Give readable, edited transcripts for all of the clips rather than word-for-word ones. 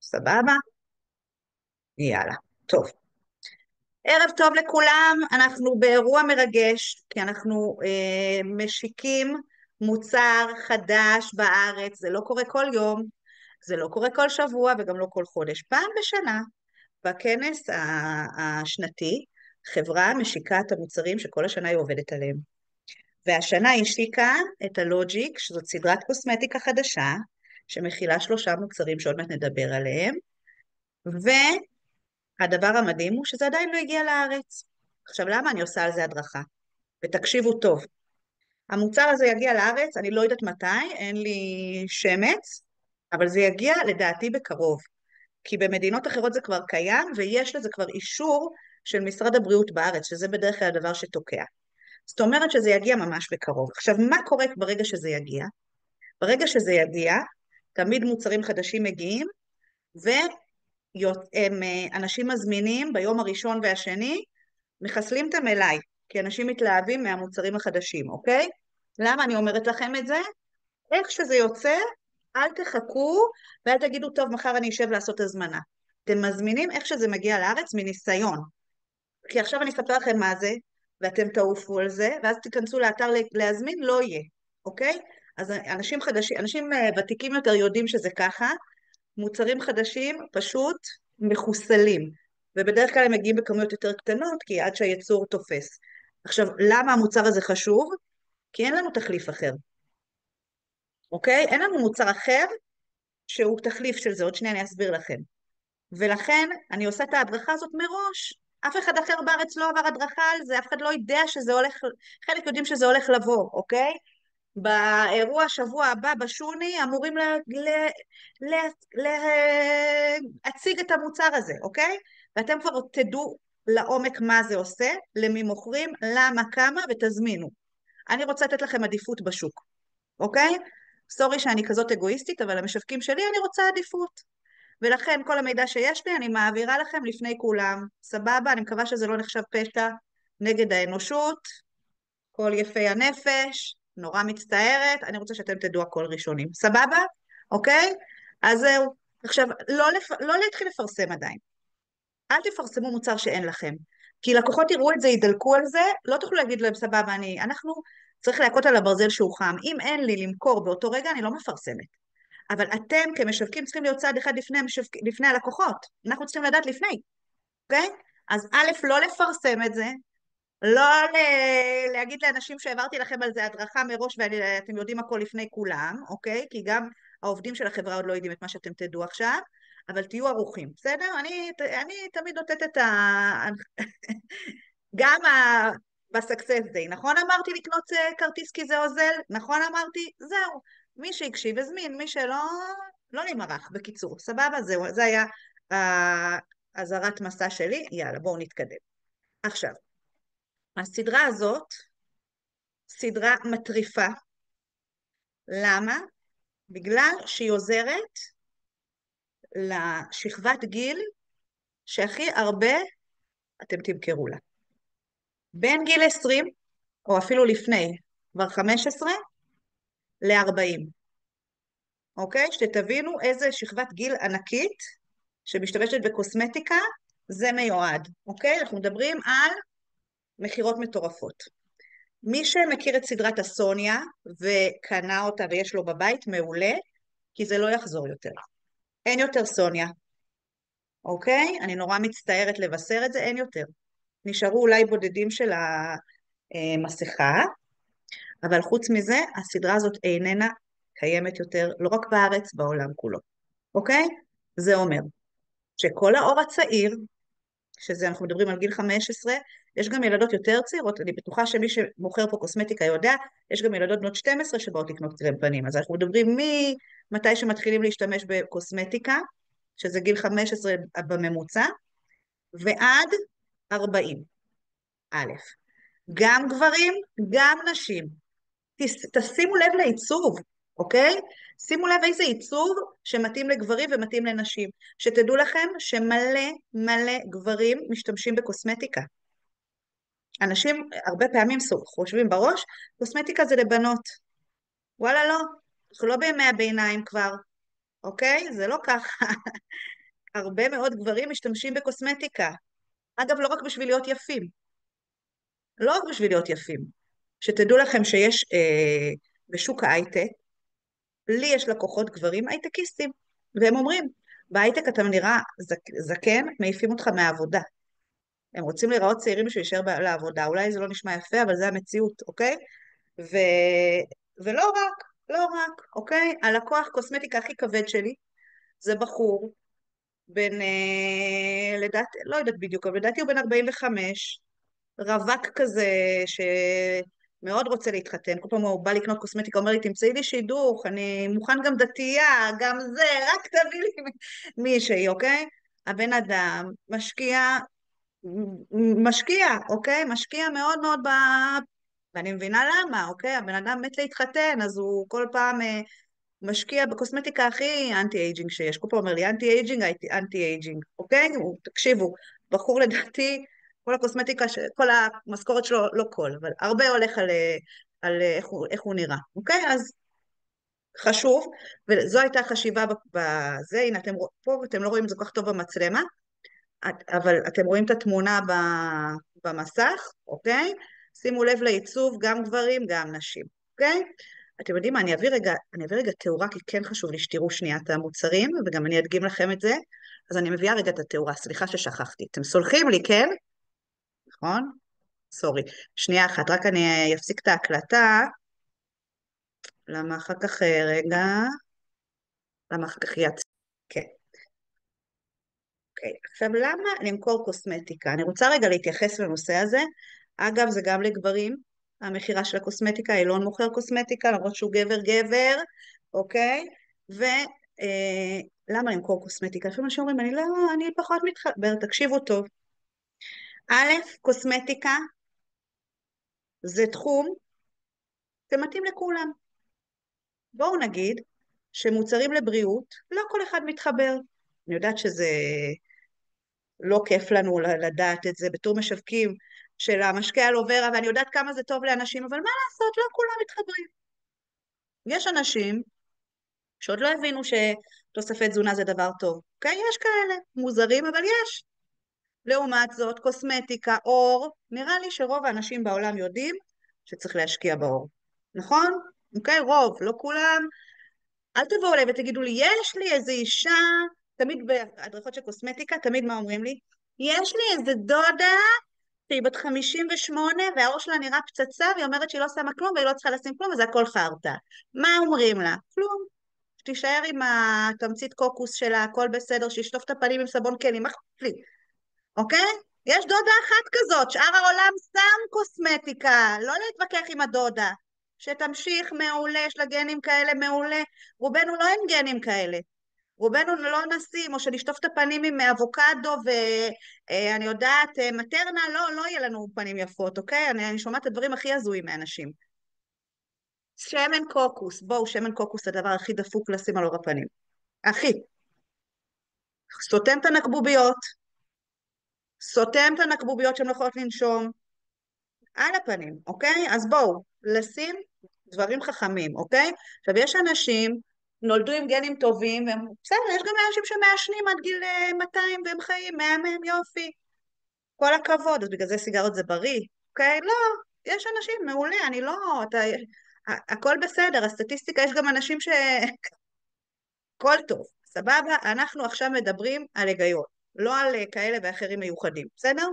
סבבה? יאללה, טוב. ערב טוב לכולם, אנחנו באירוע מרגש, כי אנחנו משיקים מוצר חדש בארץ, זה לא קורה כל יום, זה לא קורה כל שבוע וגם לא כל חודש. פעם בשנה, בכנס השנתי, חברה משיקה את המוצרים שכל השנה היא עובדת עליהם. והשנה היא השיקה את הלוג'יק, שזאת סדרת קוסמטיקה חדשה, שמכילה 3 מוצרים שעוד מעט נדבר עליהם, והדבר המדהים הוא שזה עדיין לא הגיע לארץ. עכשיו, למה אני עושה על זה הדרכה? ותקשיבו טוב, המוצר הזה יגיע לארץ, אני לא יודעת מתי, אין לי שמץ, אבל זה יגיע לדעתי בקרוב, כי במדינות אחרות זה כבר קיים, ויש לזה כבר אישור של משרד הבריאות בארץ, שזה בדרך כלל הדבר שתוקע. זאת אומרת שזה יגיע ממש בקרוב. עכשיו, מה קורה ברגע שזה יגיע? ברגע שזה יגיע, תמיד מוצרים חדשים מגיעים, אנשים מזמינים ביום הראשון והשני, מחסלים את המלאי, כי אנשים מתלהבים מהמוצרים החדשים, אוקיי? למה אני אומרת לכם את זה? איך שזה יוצא, אל תחכו ואל תגידו, טוב, מחר אני אשב לעשות הזמנה. אתם מזמינים איך שזה מגיע לארץ מניסיון. כי עכשיו אני אספר לכם מה זה, ואתם תעופו על זה, ואז תיכנסו לאתר להזמין, לא יהיה, אוקיי? אז אנשים חדשים, אנשים ותיקים יותר יודעים שזה ככה, מוצרים חדשים פשוט מחוסלים, ובדרך כלל הם מגיעים בכמויות יותר קטנות, כי עד שהייצור תופס. עכשיו, למה המוצר הזה חשוב? כי אין לנו תחליף אחר, אוקיי? אין לנו מוצר אחר שהוא תחליף של זה, עוד שנייה אני אסביר לכם. ולכן אני עושה את ההדרכה הזאת מראש. אף אחד אחר בארץ לא עבר הדרכה על זה, אף אחד לא יודע שזה הולך, חלק יודעים שזה הולך לבוא, אוקיי? באירוע השבוע הבא בשוני אמורים להציג את המוצר הזה, אוקיי? ואתם כבר תדעו לעומק מה זה עושה, למי מוכרים, למה, כמה, ותזמינו. אני רוצה לתת לכם עדיפות בשוק, אוקיי? סורי שאני כזאת אגואיסטית, אבל המשווקים שלי אני רוצה עדיפות. ולכן כל המידע שיש לי אני מעבירה לכם לפני כולם. סבבה? אני מקווה שזה לא נחשב פשע נגד האנושות. כל יפי הנפש, נורא מצטערת, אני רוצה שאתם תדעו הכל ראשונים. סבבה? אוקיי? אז זהו. עכשיו, לא להתחיל לפרסם עדיין. אל תפרסמו מוצר שאין לכם. כי לקוחות יראו את זה, ידלקו על זה, לא תוכלו להגיד להם, סבבה, אנחנו צריך להכות על הברזל שהוא חם. אם אין לי למכור באותו רגע, אני לא מפרסמת. אבל אתם כמשווקים צריכים להיות צעד אחד לפני הלקוחות. אנחנו צריכים לדעת לפני, אוקיי? אז א', לא לפרסם את זה, לא להגיד לאנשים שהעברתי לכם על זה הדרכה מראש ואתם יודעים הכל לפני כולם, אוקיי? כי גם העובדים של החברה עוד לא יודעים את מה שאתם תדעו עכשיו, אבל תהיו ערוכים, בסדר? אני תמיד נותנת את גם בסקסס דיי, נכון אמרתי לקנות כרטיס כי זה אוזל? נכון אמרתי? זהו. מי שהקשיב הזמין, מי שלא, לא נמרח, בקיצור. סבבה? זהו, זה היה אזהרת מסע שלי. יאללה, בואו נתקדם. עכשיו, הסדרה הזאת, סדרה מטריפה. למה? בגלל שהיא עוזרת לשכבת גיל שהכי הרבה אתם תמכרו לה. בין גיל 20, או אפילו לפני, כבר 15, ל-40. אוקיי? שתבינו איזה שכבת גיל ענקית שמשתמשת בקוסמטיקה, זה מיועד. אוקיי? אנחנו מדברים על מחירות מטורפות. מי שמכיר את סדרת הסוניה וקנה אותה ויש לו בבית, מעולה, כי זה לא יחזור יותר. אין יותר סוניה, אוקיי? אני נורא מצטערת לבשר את זה, אין יותר. נשארו אולי בודדים של המסכה, אבל חוץ מזה, הסדרה הזאת איננה קיימת יותר, לא רק בארץ, בעולם כולו, אוקיי? זה אומר שכל האור הצעיר, שזה אנחנו מדברים על גיל 15, יש גם ילדות יותר צעירות, אני בטוחה שמי שמוכר פה קוסמטיקה יודע, יש גם ילדות בנות 12 שבאות לקנות קרם פנים, אז אנחנו מדברים ממתי שמתחילים להשתמש בקוסמטיקה, שזה גיל 15 בממוצע, ועד 40. א', גם גברים, גם נשים. תשימו לב לעיצוב, אוקיי? שימו לב איזה עיצוב שמתאים לגברים ומתאים לנשים. שתדעו לכם שמלא מלא גברים משתמשים בקוסמטיקה. אנשים הרבה פעמים חושבים בראש, קוסמטיקה זה לבנות. וואלה לא, אנחנו לא בימי הביניים כבר, אוקיי? זה לא ככה. הרבה מאוד גברים משתמשים בקוסמטיקה. אגב, לא רק בשביל להיות יפים, לא רק בשביל להיות יפים. שתדעו לכם שיש בשוק ההייטק, לי יש לקוחות גברים הייטקיסטים, והם אומרים, בהייטק אתה נראה זקן, מעיפים אותך מהעבודה. הם רוצים להיראות צעירים בשביל להישאר לעבודה. אולי זה לא נשמע יפה, אבל זה המציאות, אוקיי? ו... ולא רק, לא רק, אוקיי? הלקוח קוסמטיקה הכי כבד שלי, זה בחור, בן, לדעתי, לא יודעת בדיוק, אבל לדעתי הוא בן 45, רווק כזה, שמאוד רוצה להתחתן. כל פעם הוא בא לקנות קוסמטיקה, אומר לי, תמצאי לי שידוך, אני מוכן גם דתייה, גם זה, רק תביא לי מישהי, אוקיי? הבן אדם משקיע, אוקיי? משקיע מאוד מאוד ואני מבינה למה, אוקיי? הבן אדם מת להתחתן, אז הוא כל פעם משקיע בקוסמטיקה הכי אנטי אייג'ינג שיש. כל פעם אומר לי, אנטי אייג'ינג, אנטי אייג'ינג, אוקיי? תקשיבו, בחור לדעתי, כל הקוסמטיקה, כל המשכורת שלו, לא כל, אבל הרבה הולך על איך הוא נראה, אוקיי? אז חשוב, וזו הייתה חשיבה בזה, הנה אתם פה, אתם לא רואים את זה כל כך טוב במצלמה, אבל אתם רואים את התמונה במסך, אוקיי? שימו לב לעיצוב, גם גברים, גם נשים, אוקיי? אתם יודעים מה, אני אעביר רגע תאורה, כי כן חשוב לי שתראו שנייה את המוצרים, וגם אני אדגים לכם את זה, אז אני מביאה רגע את התאורה, סליחה ששכחתי. אתם סולחים לי, כן? נכון? סורי. שנייה אחת, רק אני אפסיק את ההקלטה, למה אחר כך, רגע, למה אחר כך יצא. כן. אוקיי, עכשיו למה למכור קוסמטיקה? אני רוצה רגע להתייחס לנושא הזה. אגב, זה גם לגברים, המכירה של הקוסמטיקה, אילון מוכר קוסמטיקה, למרות שהוא גבר גבר, אוקיי? ולמה למכור קוסמטיקה? לפעמים אנשים אומרים, אני פחות מתחבר, תקשיבו טוב. א', קוסמטיקה זה תחום שמתאים לכולם. בואו נגיד שמוצרים לבריאות, לא כל אחד מתחבר. אני יודעת שזה לא כיף לנו לדעת את זה בתור משווקים של המשקה אלוברה, ואני יודעת כמה זה טוב לאנשים, אבל מה לעשות, לא כולם מתחברים. יש אנשים שעוד לא הבינו שתוספי תזונה זה דבר טוב. אוקיי? יש כאלה, מוזרים, אבל יש. לעומת זאת, קוסמטיקה, אור, נראה לי שרוב האנשים בעולם יודעים שצריך להשקיע באור. נכון? אוקיי? רוב, לא כולם. אל תבואו אליי ותגידו לי, יש לי איזו אישה, תמיד בהדרכות של קוסמטיקה, תמיד מה אומרים לי? יש לי איזה דודה שהיא בת 58 והאור שלה נראה פצצה והיא אומרת שהיא לא שמה כלום והיא לא צריכה לשים כלום וזה הכל חרטא. מה אומרים לה? כלום. תישאר עם התמצית קוקוס שלה, הכל בסדר, שישטוף את הפנים עם סבון כלים, מה אכפת לי? אוקיי? יש דודה אחת כזאת, שאר העולם שם קוסמטיקה, לא להתווכח עם הדודה. שתמשיך מעולה, יש לה גנים כאלה מעולה. רובנו לא עם גנים כאלה. רובנו לא נשים, או שנשטוף את הפנים עם אבוקדו ואני יודעת, מטרנה, לא יהיה לנו פנים יפות, אוקיי? אני שומעת את הדברים הכי הזויים מאנשים. שמן קוקוס, בואו, שמן קוקוס זה הדבר הכי דפוק לשים על עור הפנים. הכי. סותם את הנקבוביות, סותם את הנקבוביות שהן לא יכולות לנשום, על הפנים, אוקיי? אז בואו, לשים דברים חכמים, אוקיי? עכשיו, יש אנשים, נולדו עם גנים טובים, והם, בסדר, יש גם אנשים שמעשנים עד גיל 200 והם חיים, מהמם, יופי. כל הכבוד, אז בגלל זה סיגרות זה בריא, אוקיי? לא, יש אנשים, מעולה, אני לא, הכל בסדר, הסטטיסטיקה, יש גם אנשים הכל טוב, סבבה? אנחנו עכשיו מדברים על היגיון, לא על כאלה ואחרים מיוחדים, בסדר?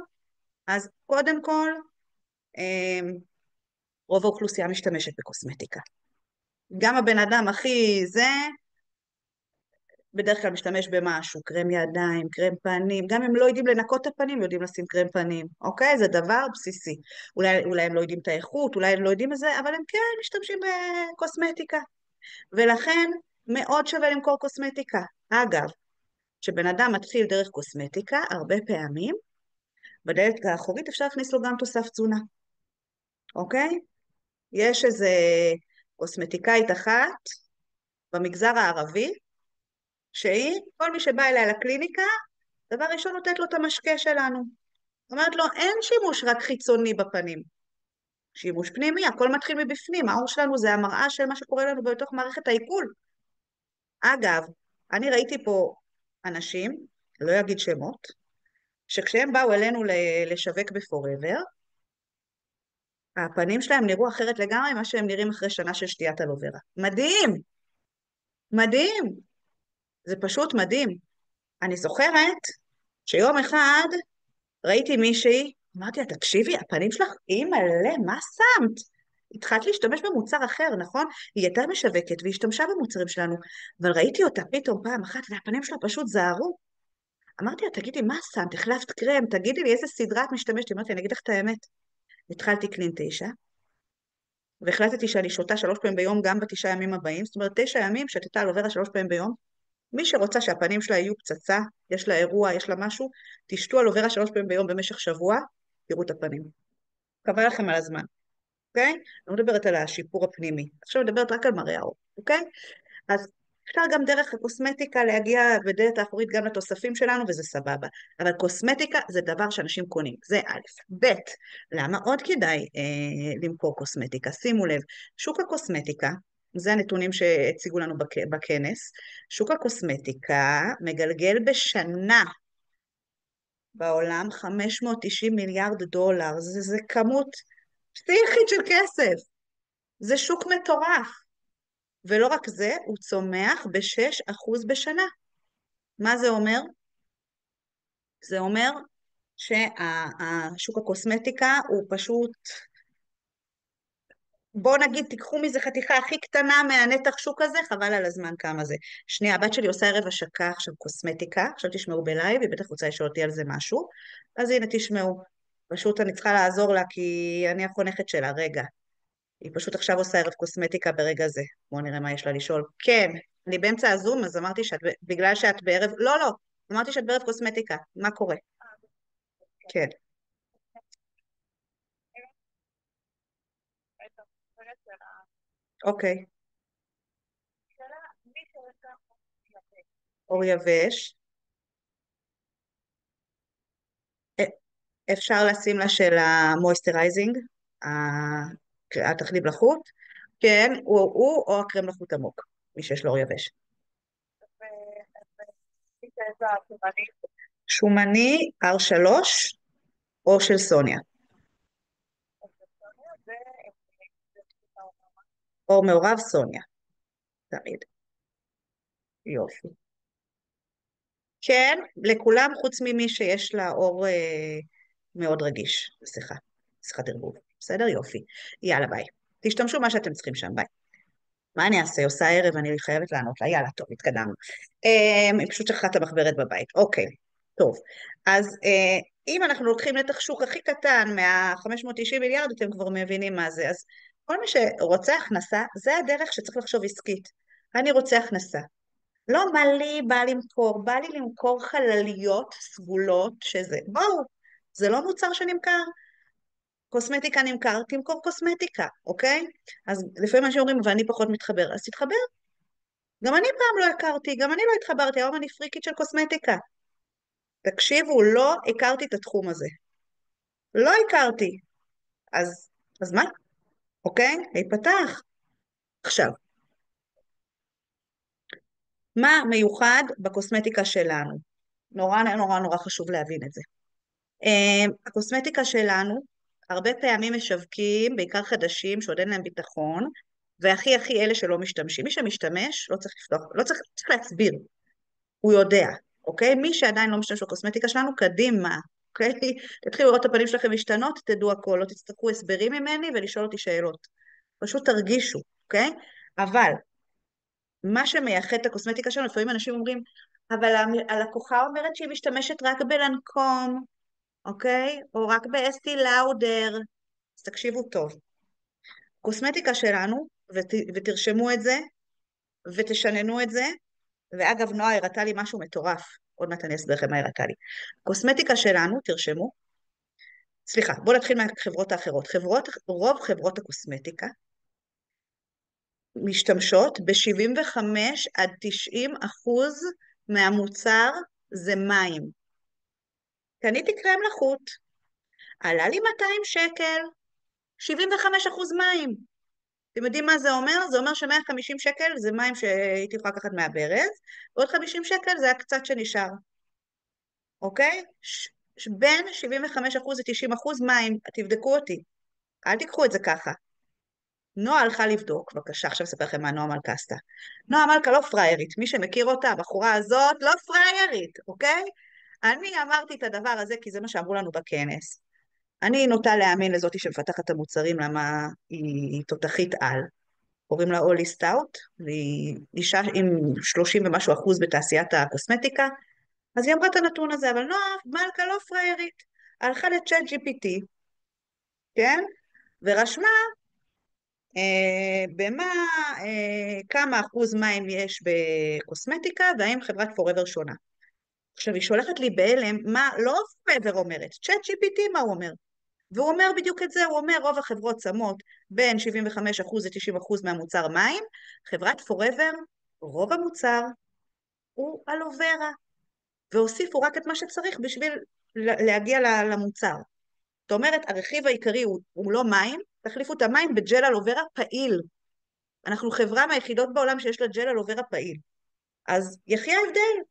אז קודם כל, רוב האוכלוסייה משתמשת בקוסמטיקה. גם הבן אדם הכי זה, בדרך כלל משתמש במשהו, קרם ידיים, קרם פנים, גם אם לא יודעים לנקות את הפנים, יודעים לשים קרם פנים, אוקיי? זה דבר בסיסי. אולי הם לא יודעים את האיכות, אולי הם לא יודעים את זה, אבל הם כן משתמשים בקוסמטיקה. ולכן מאוד שווה למכור קוסמטיקה. אגב, כשבן אדם מתחיל דרך קוסמטיקה, הרבה פעמים, בדלת האחורית אפשר להכניס לו גם תוסף תזונה, אוקיי? יש איזה קוסמטיקאית אחת במגזר הערבי, שהיא, כל מי שבא אליה לקליניקה, דבר ראשון נותנת לו את המשקה שלנו. זאת אומרת לו, אין שימוש רק חיצוני בפנים. שימוש פנימי, הכל מתחיל מבפנים. העור שלנו זה המראה של מה שקורה לנו בתוך מערכת העיכול. אגב, אני ראיתי פה אנשים, לא אגיד שמות, שכשהם באו אלינו לשווק בפוrever, הפנים שלהם נראו אחרת לגמרי ממה שהם נראים אחרי שנה של שתיית אלוברה. מדהים, מדהים, זה פשוט מדהים. אני זוכרת שיום אחד ראיתי מישהי, אמרתי לה, תקשיבי, הפנים שלך מלא, מה שמת? התחלת להשתמש במוצר אחר, נכון? היא הייתה משווקת והיא השתמשה במוצרים שלנו, אבל ראיתי אותה פתאום פעם אחת והפנים שלה פשוט זהרו. אמרתי לה, תגידי, מה שמת? החלפת קרם, תגידי לי איזה סדרה את משתמשת? אמרתי, אני אגיד לך את האמת. התחלתי קלין 9, והחלטתי שאני שותה 3 פעמים ביום גם ב9 ימים הבאים, זאת אומרת 9 ימים שתתה אלוברה 3 פעמים ביום. מי שרוצה שהפנים שלה יהיו פצצה, יש לה אירוע, יש לה משהו, תשתו אלוברה 3 פעמים ביום במשך שבוע, תראו את הפנים. קבל לכם על הזמן, אוקיי? לא מדברת על השיפור הפנימי, עכשיו מדברת רק על מראה העור, אוקיי? אז אפשר גם דרך הקוסמטיקה להגיע בדלת האחורית גם לתוספים שלנו, וזה סבבה. אבל קוסמטיקה זה דבר שאנשים קונים, זה א', ב', למה עוד כדאי למכור קוסמטיקה? שימו לב, שוק הקוסמטיקה, זה הנתונים שהציגו לנו בכנס, שוק הקוסמטיקה מגלגל בשנה בעולם 590 מיליארד דולר, זה כמות פסיכית של כסף, זה שוק מטורף. ולא רק זה, הוא צומח ב6% בשנה. מה זה אומר? זה אומר שהשוק הקוסמטיקה הוא פשוט, בואו נגיד, תיקחו מזה חתיכה הכי קטנה מהנתח שוק הזה, חבל על הזמן כמה זה. שנייה, הבת שלי עושה ערב השקה עכשיו קוסמטיקה, עכשיו תשמעו בלייב, היא בטח רוצה לשאול אותי על זה משהו, אז הנה תשמעו. פשוט אני צריכה לעזור לה כי אני החונכת שלה, רגע. היא פשוט עכשיו עושה ערב קוסמטיקה ברגע זה. בואו נראה מה יש לה לשאול. כן, אני באמצע הזום, אז אמרתי שאת, בגלל שאת בערב, לא, לא, אמרתי שאת בערב קוסמטיקה, מה קורה? כן, אוקיי. אור יבש. א- אפשר לשים לה של המויסטרייזינג, התחליף לחוט, כן, הוא או הקרם לחוט עמוק, מי שיש לו אור יבש. שומני R3 או של סוניה, אור מעורב סוניה, תמיד. יופי. כן, לכולם חוץ ממי שיש לה אור מאוד רגיש, סליחה, שיחת ערבוב. בסדר? יופי. יאללה, ביי. תשתמשו מה שאתם צריכים שם, ביי. מה אני אעשה? עושה ערב, אני חייבת לענות לה. יאללה, טוב, התקדמנו. היא פשוט שכחה את המחברת בבית. אוקיי, טוב. אז אם אנחנו לוקחים נתח שוק הכי קטן מה-590 מיליארד, אתם כבר מבינים מה זה. אז כל מי שרוצה הכנסה, זה הדרך שצריך לחשוב עסקית. אני רוצה הכנסה. לא מה לי בא למכור, בא לי למכור חלליות סגולות שזה. בואו, זה לא מוצר שנמכר. קוסמטיקה נמכר, תמכור קוסמטיקה, אוקיי? אז לפעמים אנשים אומרים, ואני פחות מתחבר, אז תתחבר. גם אני פעם לא הכרתי, גם אני לא התחברתי, היום אני פריקית של קוסמטיקה. תקשיבו, לא הכרתי את התחום הזה. לא הכרתי. אז מה? אוקיי? להיפתח. עכשיו, מה מיוחד בקוסמטיקה שלנו? נורא נורא נורא חשוב להבין את זה. הקוסמטיקה שלנו, הרבה פעמים משווקים, בעיקר חדשים, שעוד אין להם ביטחון, והכי הכי אלה שלא משתמשים. מי שמשתמש, לא צריך לפתוח, לא צריך, צריך להסביר, הוא יודע, אוקיי? מי שעדיין לא משתמש בקוסמטיקה שלנו, קדימה, אוקיי? תתחילו לראות את הפנים שלכם משתנות, תדעו הכל, לא תצטרכו הסברים ממני ולשאול אותי שאלות. פשוט תרגישו, אוקיי? אבל מה שמייחד את הקוסמטיקה שלנו, לפעמים אנשים אומרים, אבל הלקוחה אומרת שהיא משתמשת רק בלנקום, אוקיי? או רק באסטי לאודר. אז תקשיבו טוב. קוסמטיקה שלנו, ותרשמו את זה, ותשננו את זה, ואגב, נועה הראתה לי משהו מטורף, עוד מעט אני אסביר לכם מה הראתה לי. קוסמטיקה שלנו, תרשמו, סליחה, בואו נתחיל מהחברות האחרות. רוב חברות הקוסמטיקה משתמשות ב-75 עד 90% מהמוצר זה מים. קניתי קרם לחוט, עלה לי 200 שקל, 75% מים. אתם יודעים מה זה אומר? זה אומר ש150 שקל זה מים שהייתי יכולה לקחת מהברז, ועוד 50 שקל זה הקצת שנשאר. אוקיי? בין 75% ל-90% מים, תבדקו אותי, אל תיקחו את זה ככה. נועה הלכה לבדוק, בבקשה, עכשיו אספר לכם מה נועה מלכה עשתה. נועה מלכה לא פריירית, מי שמכיר אותה, הבחורה הזאת לא פריירית, אוקיי? אני אמרתי את הדבר הזה כי זה מה שאמרו לנו בכנס. אני נוטה להאמין לזאתי שמפתחת את המוצרים, למה היא תותחית על. קוראים לה אולי סטאוט, והיא אישה עם 30 ומשהו אחוז בתעשיית הקוסמטיקה, אז היא אמרה את הנתון הזה, אבל נועה מלכה לא פריירית. הלכה לצ'אט GPT, כן? ורשמה במה, כמה אחוז מים יש בקוסמטיקה, והאם חברת פוראבר שונה. עכשיו, היא שולחת לי בהלם, מה, לא פוראבר אומרת, צ'אט GPT מה הוא אומר? והוא אומר בדיוק את זה, הוא אומר, רוב החברות שמות בין 75% ל-90% מהמוצר מים, חברת פוראבר, רוב המוצר הוא אלוברה, והוסיפו רק את מה שצריך בשביל להגיע למוצר. זאת אומרת, הרכיב העיקרי הוא לא מים, תחליפו את המים בג'ל אלוברה פעיל. אנחנו חברה מהיחידות בעולם שיש לה ג'ל אלוברה פעיל. אז יחי ההבדל.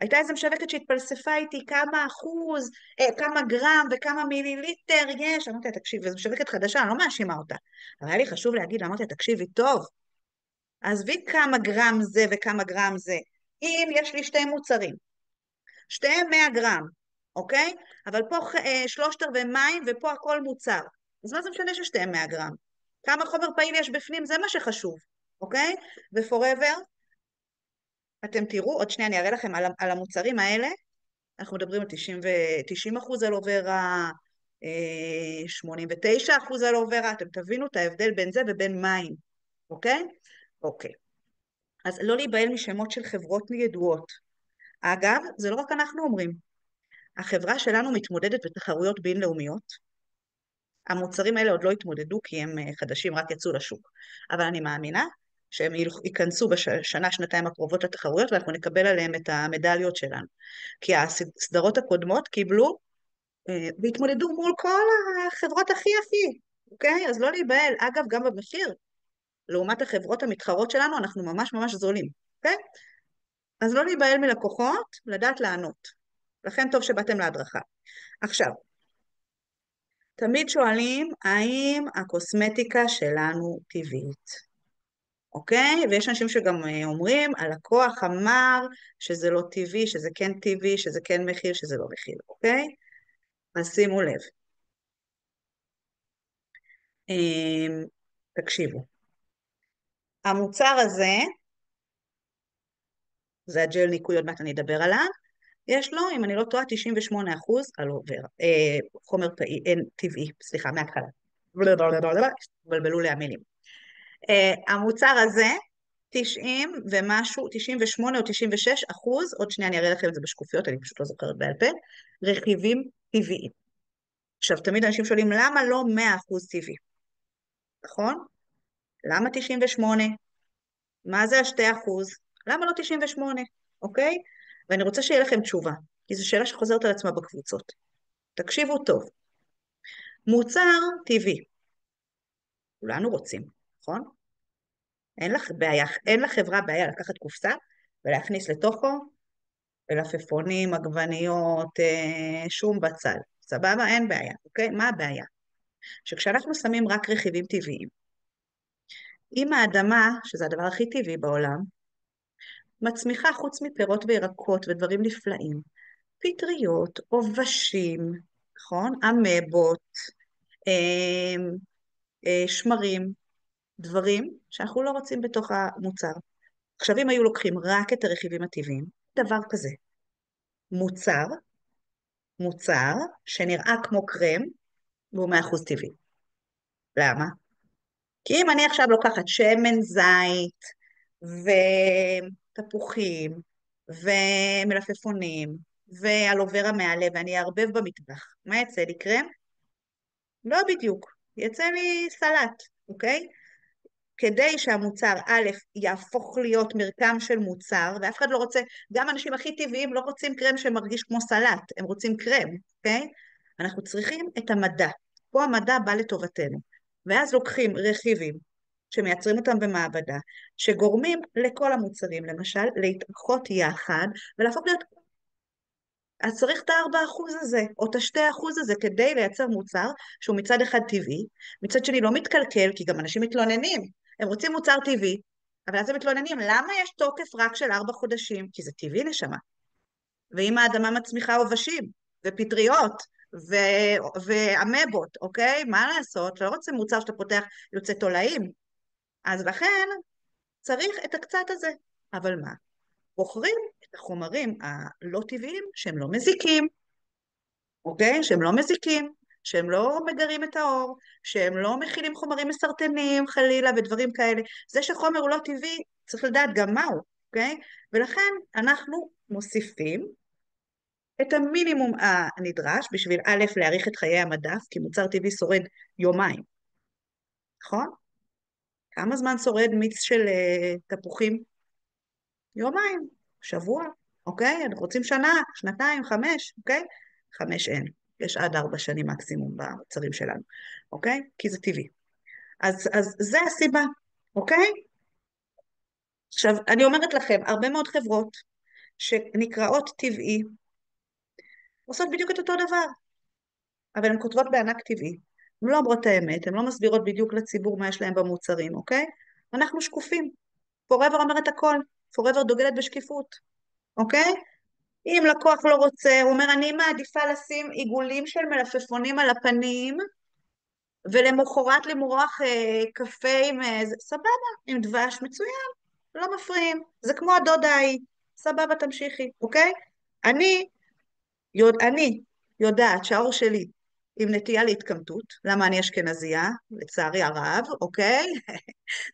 הייתה איזו משווקת שהתפלספה איתי כמה אחוז, כמה גרם וכמה מיליליטר יש. אמרתי לה, תקשיבי, זו משווקת חדשה, אני לא מאשימה אותה. אבל היה לי חשוב להגיד, אמרתי לה, תקשיבי, טוב, עזבי כמה גרם זה וכמה גרם זה. אם יש לי שתי מוצרים, שתיהם 100 גרם, אוקיי? אבל פה 3/4 מים ופה הכל מוצר. אז מה זה משנה ששתיהם 100 גרם? כמה חומר פעיל יש בפנים, זה מה שחשוב, אוקיי? ו-forever, אתם תראו, עוד שנייה אני אראה לכם על המוצרים האלה, אנחנו מדברים על 90% על אוברה, 89% על אוברה, אתם תבינו את ההבדל בין זה ובין מים, אוקיי? אוקיי. אז לא להיבהל משמות של חברות ידועות. אגב, זה לא רק אנחנו אומרים, החברה שלנו מתמודדת בתחרויות בינלאומיות, המוצרים האלה עוד לא התמודדו כי הם חדשים, רק יצאו לשוק, אבל אני מאמינה שהם ייכנסו בשנה, שנתיים הקרובות לתחרויות, ואנחנו נקבל עליהם את המדליות שלנו. כי הסדרות הקודמות קיבלו והתמודדו מול כל החברות הכי, אוקיי? אז לא להיבהל. אגב, גם במחיר, לעומת החברות המתחרות שלנו, אנחנו ממש ממש זולים, אוקיי? אז לא להיבהל מלקוחות, לדעת לענות. לכן טוב שבאתם להדרכה. עכשיו, תמיד שואלים האם הקוסמטיקה שלנו טבעית. אוקיי? ויש אנשים שגם אומרים, הלקוח אמר שזה לא טבעי, שזה כן טבעי, שזה כן מחיר, שזה לא מחיר, אוקיי? אז שימו לב. תקשיבו. המוצר הזה, זה הג'ל ניקוי, עוד מעט אני אדבר עליו, יש לו, אם אני לא טועה, 98% על עובר, חומר טבעי, סליחה, מההתחלה. בלבלו לי המילים. המוצר הזה, 90 ומשהו, 98 או 96%, עוד שנייה אני אראה לכם את זה בשקופיות, אני פשוט לא זוכרת בעל פה, רכיבים טבעיים. עכשיו, תמיד אנשים שואלים, למה לא 100% טבעי? נכון? למה 98? מה זה ה2%? למה לא 98? אוקיי? ואני רוצה שיהיה לכם תשובה, כי זו שאלה שחוזרת על עצמה בקבוצות. תקשיבו טוב. מוצר טבעי, כולנו רוצים, נכון? אין לחברה בעיה לקחת קופסה ולהכניס לתוכו מלפפונים, עגבניות, שום בצל. סבבה? אין בעיה, אוקיי? מה הבעיה? שכשאנחנו שמים רק רכיבים טבעיים, אם האדמה, שזה הדבר הכי טבעי בעולם, מצמיחה חוץ מפירות וירקות ודברים נפלאים, פטריות, עובשים, נכון? אמבות, שמרים, דברים שאנחנו לא רוצים בתוך המוצר. עכשיו, אם היו לוקחים רק את הרכיבים הטבעיים, דבר כזה, מוצר, מוצר שנראה כמו קרם, והוא 100% טבעי. למה? כי אם אני עכשיו לוקחת שמן זית, ותפוחים, ומלפפונים, ואלוברה מעלה, ואני אערבב במטבח, מה יצא לי? קרם? לא בדיוק, יצא לי סלט, אוקיי? כדי שהמוצר א' יהפוך להיות מרקם של מוצר, ואף אחד לא רוצה, גם אנשים הכי טבעיים לא רוצים קרם שמרגיש כמו סלט, הם רוצים קרם, אוקיי? אנחנו צריכים את המדע. פה המדע בא לטובתנו. ואז לוקחים רכיבים שמייצרים אותם במעבדה, שגורמים לכל המוצרים, למשל, להתאחות יחד ולהפוך להיות אז צריך את ה4% הזה, או את ה2% הזה, כדי לייצר מוצר שהוא מצד אחד טבעי, מצד שני לא מתקלקל, כי גם אנשים מתלוננים, הם רוצים מוצר טבעי, אבל אז הם מתלוננים, למה יש תוקף רק של 4 חודשים? כי זה טבעי, נשמה. ואם האדמה מצמיחה עובשים, ופטריות, ואמבות, אוקיי? מה לעשות? לא רוצה מוצר שאתה פותח יוצא תולעים. אז לכן צריך את הקצת הזה. אבל מה? בוחרים את החומרים הלא טבעיים שהם לא מזיקים, אוקיי? שהם לא מזיקים, שהם לא מגרים את האור, שהם לא מכילים חומרים מסרטנים חלילה ודברים כאלה. זה שחומר הוא לא טבעי, צריך לדעת גם מהו, אוקיי? ולכן אנחנו מוסיפים את המינימום הנדרש בשביל א', להאריך את חיי המדף, כי מוצר טבעי שורד יומיים, נכון? כמה זמן שורד מיץ של תפוחים? יומיים, שבוע, אוקיי? אנחנו רוצים שנה, שנתיים, 5, אוקיי? 5 אין, יש עד 4 שנים מקסימום במוצרים שלנו, אוקיי? כי זה טבעי. אז זה הסיבה, אוקיי? עכשיו, אני אומרת לכם, הרבה מאוד חברות שנקראות טבעי, עושות בדיוק את אותו דבר, אבל הן כותבות בענק טבעי. הן לא אומרות את האמת, הן לא מסבירות בדיוק לציבור מה יש להם במוצרים, אוקיי? אנחנו שקופים. Forever אומרת הכל, Forever דוגלת בשקיפות, אוקיי? אם לקוח לא רוצה, הוא אומר, אני מעדיפה לשים עיגולים של מלפפונים על הפנים, ולמחרת למרוח קפה עם סבבה, עם דבש מצוין, לא מפריעים. זה כמו הדודה ההיא, סבבה, תמשיכי, אוקיי? אני אני יודעת שהאור שלי עם נטייה להתקמטות, למה אני אשכנזייה, לצערי הרב, אוקיי?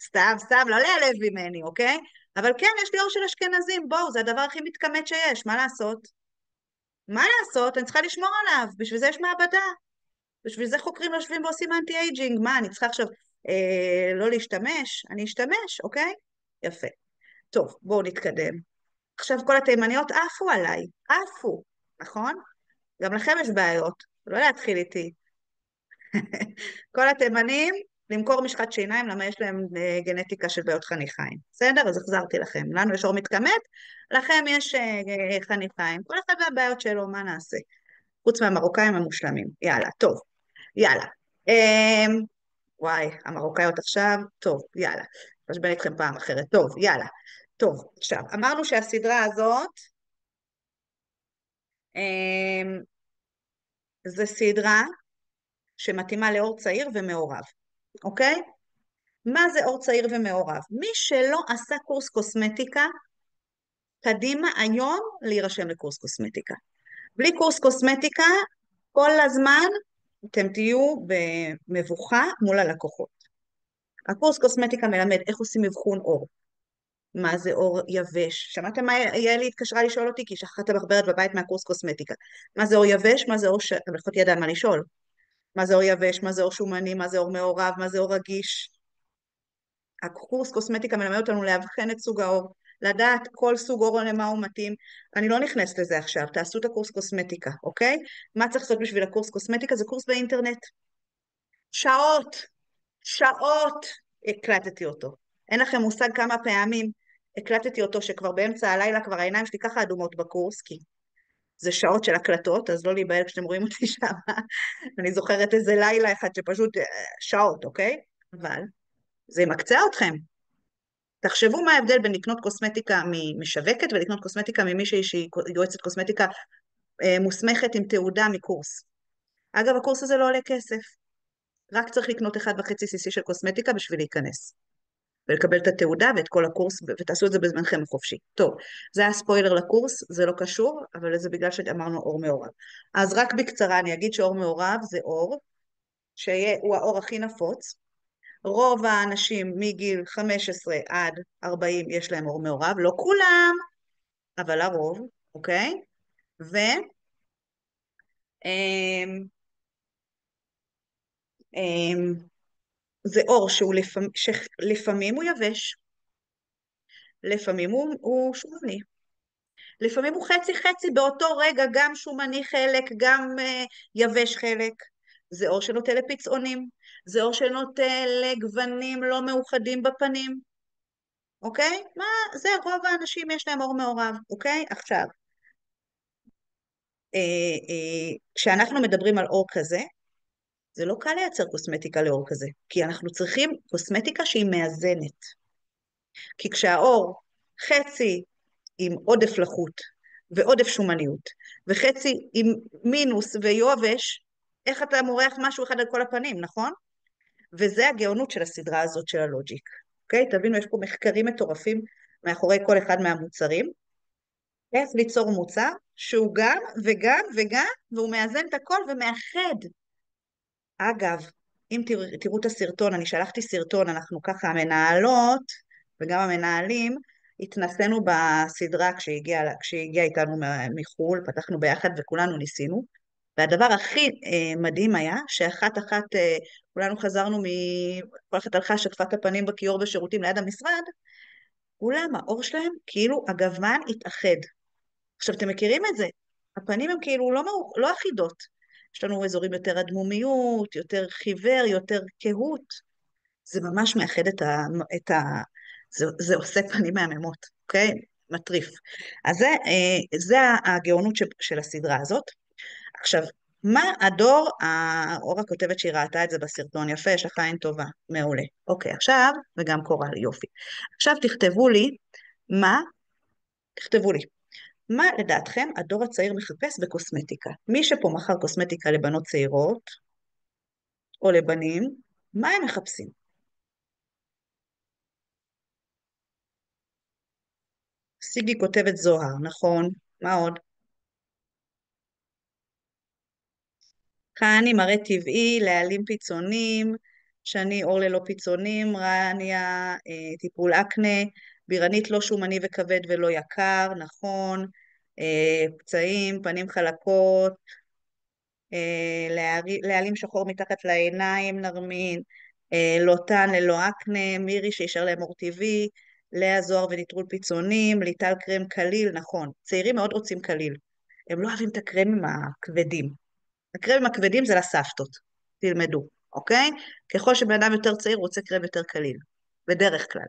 סתם, לא להיעלב ממני, אוקיי? אבל כן, יש לי אור של אשכנזים, בואו, זה הדבר הכי מתקמט שיש, מה לעשות? מה לעשות? אני צריכה לשמור עליו, בשביל זה יש מעבדה, בשביל זה חוקרים יושבים ועושים אנטי אייג'ינג, מה, אני צריכה עכשיו לא להשתמש? אני אשתמש, אוקיי? יפה. טוב, בואו נתקדם. עכשיו כל התימניות עפו עליי, עפו, נכון? גם לכם יש בעיות, לא להתחיל איתי. כל התימנים, למכור משחת שיניים, למה יש להם גנטיקה של בעיות חניכיים. בסדר? אז החזרתי לכם. לנו יש אור מתכמת, לכם יש חניכיים. כל אחד והבעיות שלו, מה נעשה? חוץ מהמרוקאים המושלמים. יאללה, טוב. יאללה. אמ, וואי, המרוקאיות עכשיו, טוב, יאללה. נשבן איתכם פעם אחרת. טוב, יאללה. טוב, עכשיו, אמרנו שהסדרה הזאת, אמ, זה סדרה שמתאימה לאור צעיר ומעורב, אוקיי? מה זה אור צעיר ומעורב? מי שלא עשה קורס קוסמטיקה, קדימה היום להירשם לקורס קוסמטיקה. בלי קורס קוסמטיקה, כל הזמן אתם תהיו במבוכה מול הלקוחות. הקורס קוסמטיקה מלמד איך עושים אבחון אור. מה זה אור יבש? שמעתם מה יעלי התקשרה לשאול אותי? כי שכחת המחברת בבית מהקורס קוסמטיקה. מה זה אור יבש? מה זה אור אבל יכולתי ידע מה לשאול. מה זה אור יבש? מה זה אור שומני? מה זה אור מעורב? מה זה אור רגיש? הקורס קוסמטיקה מלמד אותנו לאבחן את סוג האור, לדעת כל סוג אור למה הוא מתאים. אני לא נכנסת לזה עכשיו, תעשו את הקורס קוסמטיקה, אוקיי? מה צריך לעשות בשביל הקורס קוסמטיקה? זה קורס באינטרנט. שעות, שעות הקלטתי אותו. אין לכם מושג כמה פעמים הקלטתי אותו שכבר באמצע הלילה כבר העיניים שלי ככה אדומות בקורס, כי זה שעות של הקלטות, אז לא להיבהל כשאתם רואים אותי שם. אני זוכרת איזה לילה אחד שפשוט שעות, אוקיי? אבל זה ימקצע אתכם. תחשבו מה ההבדל בין לקנות קוסמטיקה ממשווקת ולקנות קוסמטיקה ממישהי שהיא יועצת קוסמטיקה מוסמכת עם תעודה מקורס. אגב, הקורס הזה לא עולה כסף, רק צריך לקנות 1.5 cc של קוסמטיקה בשביל להיכנס, ולקבל את התעודה ואת כל הקורס, ותעשו את זה בזמנכם החופשי. טוב, זה היה ספוילר לקורס, זה לא קשור, אבל זה בגלל שאמרנו אור מעורב. אז רק בקצרה אני אגיד שאור מעורב זה אור, שהוא האור הכי נפוץ, רוב האנשים מגיל 15 עד 40 יש להם אור מעורב, לא כולם, אבל הרוב, אוקיי? ו... אמ, אמ, זה אור שלפעמים הוא יבש, לפעמים הוא שומני, לפעמים הוא חצי חצי באותו רגע, גם שומני חלק, גם יבש חלק. זה אור שנוטה לפצעונים, זה אור שנוטה לגוונים לא מאוחדים בפנים, אוקיי? מה, זה רוב האנשים יש להם אור מעורב, אוקיי? עכשיו, כשאנחנו מדברים על אור כזה, זה לא קל לייצר קוסמטיקה לאור כזה, כי אנחנו צריכים קוסמטיקה שהיא מאזנת. כי כשהאור חצי עם עודף לחות ועודף שומניות, וחצי עם מינוס ויובש, איך אתה מורח משהו אחד על כל הפנים, נכון? וזה הגאונות של הסדרה הזאת של הלוג'יק. אוקיי? תבינו, יש פה מחקרים מטורפים מאחורי כל אחד מהמוצרים. איך ליצור מוצר שהוא גם וגם וגם, והוא מאזן את הכל ומאחד. אגב, אם תראו את הסרטון, אני שלחתי סרטון, אנחנו ככה המנהלות וגם המנהלים, התנסינו בסדרה כשהגיעה איתנו מחו"ל, פתחנו ביחד וכולנו ניסינו, והדבר הכי מדהים היה שאחת אחת כולנו חזרנו כל אחת הלכה שטפה את הפנים בכיור בשירותים ליד המשרד, כולם האור שלהם כאילו הגוון התאחד. עכשיו אתם מכירים את זה, הפנים הם כאילו לא אחידות, יש לנו אזורים יותר אדמומיות, יותר חיוור, יותר כהות, זה ממש מאחד זה עושה פנים מהממות, אוקיי? מטריף. אז זה הגאונות של הסדרה הזאת. עכשיו, מה הדור, אורה כותבת שהיא ראתה את זה בסרטון, יפה, יש לך עין טובה, מעולה. אוקיי, עכשיו, וגם קורל, יופי. עכשיו תכתבו לי, מה לדעתכם הדור הצעיר מחפש בקוסמטיקה? מי שפה מכר קוסמטיקה לבנות צעירות, או לבנים, מה הם מחפשים? סיגי כותבת זוהר, נכון? מה עוד? חני מראה טבעי, להעלים פיצונים, שני אור ללא פיצונים, רניה טיפול אקנה, בירנית לא שומני וכבד ולא יקר, נכון, פצעים, פנים חלקות, להעלים שחור מתחת לעיניים, נרמין, לוטן ללא אקנה, מירי שישאר להם אור טבעי, לאה זוהר וניטרול פיצונים, ליטל קרם קליל, נכון, צעירים מאוד רוצים קליל, הם לא אוהבים את הקרמים הכבדים. הקרמים הכבדים זה לסבתות, תלמדו, אוקיי? ככל שבן אדם יותר צעיר רוצה קרם יותר קליל, בדרך כלל.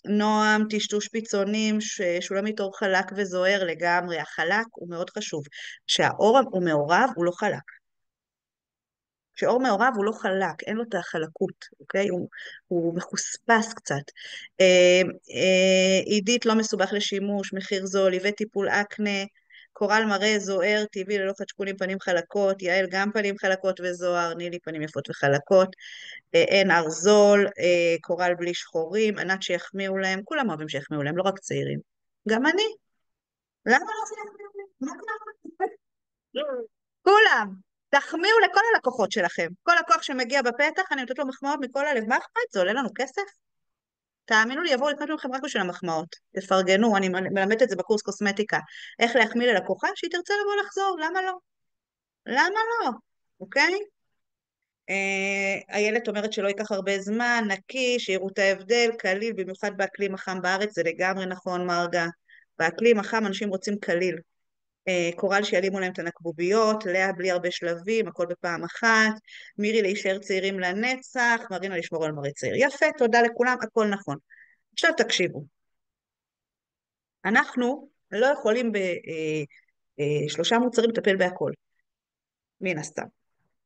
נועם, טשטוש פיצונים, שולמית אור חלק וזוהר לגמרי, החלק הוא מאוד חשוב. כשהאור הוא מעורב הוא לא חלק. כשאור מעורב הוא לא חלק, אין לו את החלקות, אוקיי? הוא מחוספס קצת. עידית לא מסובך לשימוש, מחיר זול, הבאת טיפול אקנה, קורל מראה, זוהר, טבעי ללא חדשקונים פנים חלקות, יעל גם פנים חלקות וזוהר, נילי פנים יפות וחלקות, אין הר זול, קורל בלי שחורים, ענת שיחמיאו להם, כולם אוהבים שיחמיאו להם, לא רק צעירים. גם אני. למה לא שיחמיאו להם? מה קרה? כולם. תחמיאו לכל הלקוחות שלכם. כל לקוח שמגיע בפתח, אני נותנת לו מחמאות מכל הלב. מה אכפת? זה עולה לנו כסף? תאמינו לי, יבואו לקנות מכם רק בשביל המחמאות. תפרגנו, אני מלמדת את זה בקורס קוסמטיקה. איך להחמיא ללקוחה? שהיא תרצה לבוא לחזור, למה לא? למה לא? אוקיי? איילת אומרת שלא ייקח הרבה זמן, נקי, שיראו את ההבדל, קליל, במיוחד באקלים החם בארץ, זה לגמרי נכון, מרגה. באקלים החם אנשים רוצים קליל. קורל שיעלימו להם את הנקבוביות, לאה בלי הרבה שלבים, הכל בפעם אחת, מירי להישאר צעירים לנצח, מרינה לשמור על מראה צעיר. יפה, תודה לכולם, הכל נכון. עכשיו תקשיבו, אנחנו לא יכולים בשלושה מוצרים לטפל בהכל, מן הסתם,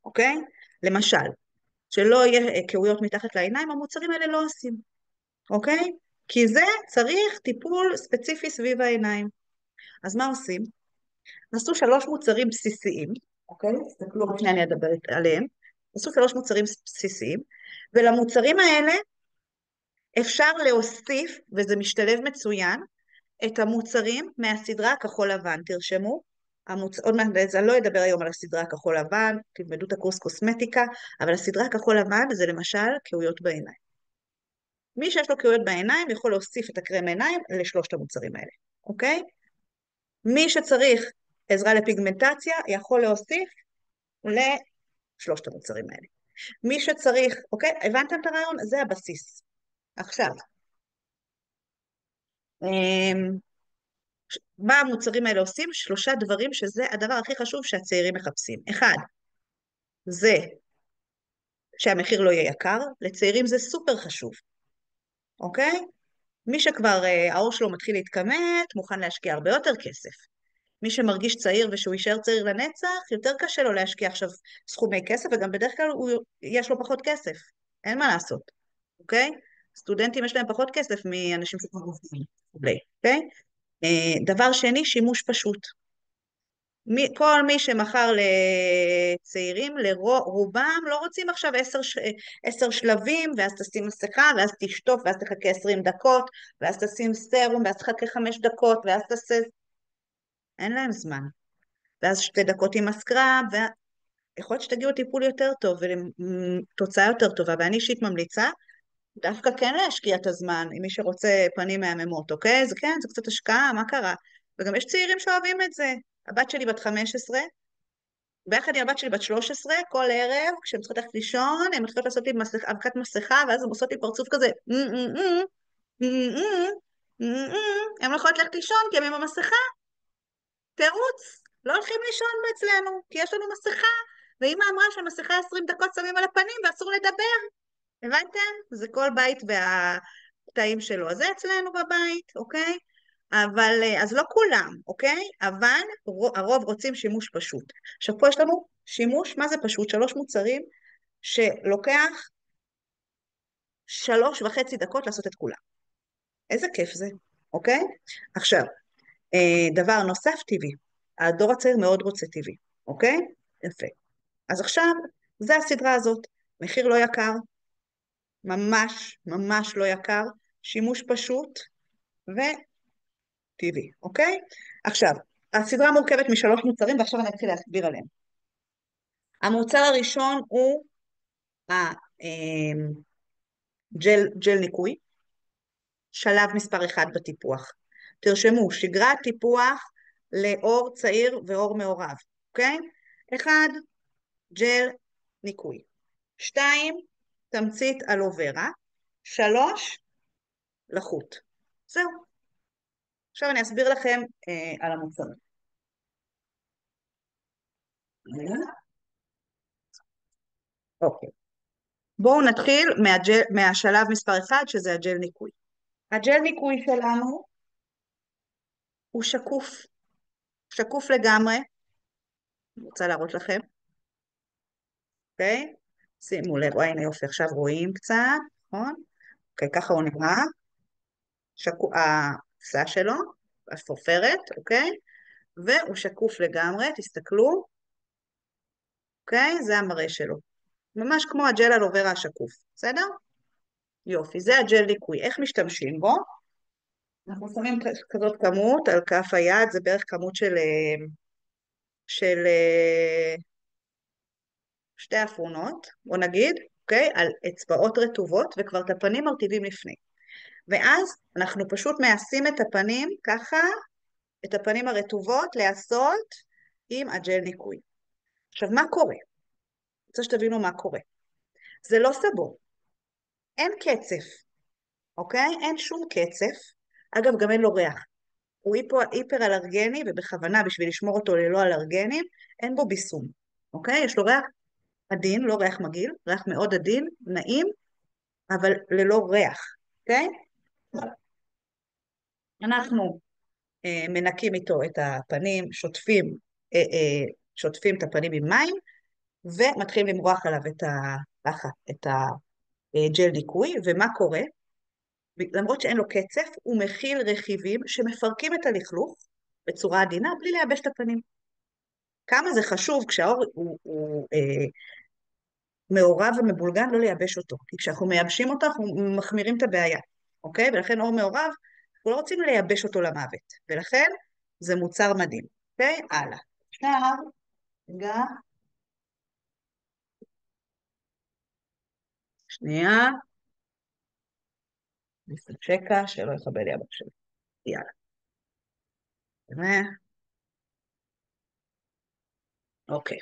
אוקיי? למשל, שלא יהיה קהויות מתחת לעיניים, המוצרים האלה לא עושים, אוקיי? כי זה צריך טיפול ספציפי סביב העיניים. אז מה עושים? עשו 3 מוצרים בסיסיים, אוקיי? תסתכלו, עוד שניה אני אדבר עליהם. עשו 3 מוצרים בסיסיים, ולמוצרים האלה אפשר להוסיף, וזה משתלב מצוין, את המוצרים מהסדרה הכחול לבן. תרשמו, עוד מעט, אני לא אדבר היום על הסדרה הכחול לבן, תלמדו את הקורס קוסמטיקה, אבל הסדרה הכחול לבן זה למשל קהויות בעיניים. מי שיש לו קהויות בעיניים יכול להוסיף את הקרם עיניים לשלושת המוצרים האלה, אוקיי? מי שצריך עזרה לפיגמנטציה יכול להוסיף לשלושת המוצרים האלה. מי שצריך, אוקיי? הבנתם את הרעיון? זה הבסיס. עכשיו, מה המוצרים האלה עושים? 3 דברים שזה הדבר הכי חשוב שהצעירים מחפשים. אחד, זה שהמחיר לא יהיה יקר, לצעירים זה סופר חשוב, אוקיי? מי שכבר העור שלו מתחיל להתכמת, מוכן להשקיע הרבה יותר כסף. מי שמרגיש צעיר ושהוא יישאר צעיר לנצח, יותר קשה לו להשקיע עכשיו סכומי כסף, וגם בדרך כלל יש לו פחות כסף. אין מה לעשות, אוקיי? סטודנטים יש להם פחות כסף מאנשים שכבר עובדים, אוקיי? דבר שני, שימוש פשוט. כל מי שמכר לצעירים, רובם לא רוצים עכשיו 10 שלבים, ואז תשים מסכה, ואז תשטוף, ואז תחכה 20 דקות, ואז תשים סרום, ואז תחכה 5 דקות, ואז תעשה... אין להם זמן. ואז 2 דקות עם הסקראב, ויכול להיות שתגיעו טיפול יותר טוב, ותוצאה יותר טובה, ואני אישית ממליצה, דווקא כן להשקיע את הזמן, עם מי שרוצה פנים מהממות, אוקיי? זה כן, זה קצת השקעה, מה קרה? וגם יש צעירים שאוהבים את זה. הבת שלי בת 15, ביחד עם הבת שלי בת 13, כל ערב, כשהן צריכות ללכת לישון, הן מתחילות לעשות לי אבקת מסכה, ואז הן עושות לי פרצוף כזה, הן לא יכולות ללכת לישון כי הן עם המסכה, תירוץ, לא הולכים לישון אצלנו, כי יש לנו מסכה, ואמא אמרה שהמסכה 20 דקות שמים על הפנים ואסור לדבר, הבנתם? זה כל בית והתאים שלו, אז זה אצלנו בבית, אוקיי? אבל, אז לא כולם, אוקיי? אבל הרוב רוצים שימוש פשוט. עכשיו פה יש לנו שימוש, מה זה פשוט? 3 מוצרים שלוקח 3.5 דקות לעשות את כולם. איזה כיף זה, אוקיי? עכשיו, דבר נוסף טבעי. הדור הצעיר מאוד רוצה טבעי, אוקיי? יפה. אז עכשיו, זה הסדרה הזאת. מחיר לא יקר, ממש ממש לא יקר, שימוש פשוט וטבעי, אוקיי? עכשיו, הסדרה מורכבת מ3 מוצרים, ועכשיו אני אתחיל להסביר עליהם. המוצר הראשון הוא ג'ל ניקוי, שלב מספר 1 בטיפוח. תרשמו, שגרת טיפוח לאור צעיר ואור מעורב, אוקיי? 1, ג'ל ניקוי. 2, תמצית אלוברה. 3, לחות. זהו. עכשיו אני אסביר לכם על המוצרים. אוקיי. בואו נתחיל מהשלב מספר 1, שזה הג'ל ניקוי. הג'ל ניקוי שלנו הוא שקוף. שקוף לגמרי. אני רוצה להראות לכם. אוקיי? שימו לב, וואי, הנה יופי, עכשיו רואים קצת, נכון? אוקיי, ככה הוא נראה. הקופסה שלו, הסופרת, אוקיי? והוא שקוף לגמרי, תסתכלו. אוקיי? זה המראה שלו. ממש כמו הג'ל אלוברה השקוף, בסדר? יופי, זה הג'ל ניקוי. איך משתמשים בו? אנחנו שמים כזאת כמות על כף היד, זה בערך כמות של 2 אפרונות, בוא נגיד, אוקיי? על אצבעות רטובות, וכבר את הפנים מרטיבים לפני. ואז אנחנו פשוט מעשים את הפנים, ככה, את הפנים הרטובות, לעשות עם הג'ל ניקוי. עכשיו, מה קורה? אני רוצה שתבינו מה קורה. זה לא סבון, אין קצף, אוקיי? אין שום קצף, אגב, גם אין לו ריח. הוא היפר אלרגני, ובכוונה, בשביל לשמור אותו ללא אלרגנים, אין בו ביסום, אוקיי? יש לו ריח עדין, לא ריח מגעיל, ריח מאוד עדין, נעים, אבל ללא ריח, אוקיי? אנחנו מנקים איתו את הפנים, שוטפים את הפנים עם מים, ומתחילים למרוח עליו את הג'ל ניקוי, ומה קורה? למרות שאין לו קצף, הוא מכיל רכיבים שמפרקים את הלכלוך בצורה עדינה, בלי לייבש את הפנים. כמה זה חשוב כשהאור הוא מעורב ומבולגן, לא לייבש אותו. כי כשאנחנו מייבשים אותו, אנחנו מחמירים את הבעיה, אוקיי? ולכן אור מעורב, אנחנו לא רוצים לייבש אותו למוות. ולכן זה מוצר מדהים, אוקיי? הלאה. עכשיו, רגע. שנייה. נסתכל שקע, שלא יכבל לי הבא שלי. יאללה. תראה. אוקיי,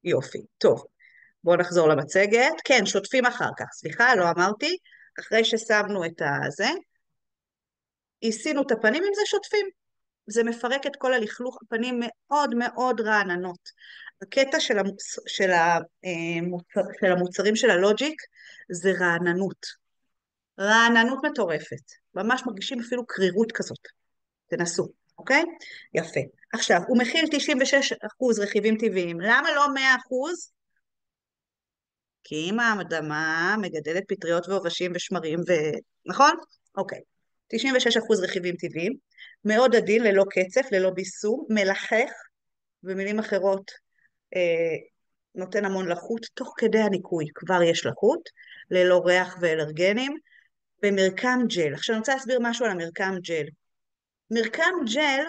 יופי. טוב. בואו נחזור למצגת. כן, שוטפים אחר כך. סליחה, לא אמרתי. אחרי ששמנו את הזה, עשינו את הפנים עם זה, שוטפים. זה מפרק את כל הלכלוך, הפנים מאוד מאוד רעננות. הקטע של המוצרים של הלוג'יק זה רעננות. רעננות מטורפת. ממש מרגישים אפילו קרירות כזאת. תנסו. אוקיי? יפה. עכשיו, הוא מכיל 96% רכיבים טבעיים. למה לא 100%? כי אם האדמה מגדלת פטריות ועובשים ושמרים נכון? אוקיי. 96% רכיבים טבעיים, מאוד עדין, ללא קצף, ללא ביסום, מלחך, במילים אחרות, אה, נותן המון לחות, תוך כדי הניקוי כבר יש לחות, ללא ריח ואלרגנים, במרקם ג'ל. עכשיו אני רוצה להסביר משהו על המרקם ג'ל. מרקם ג'ל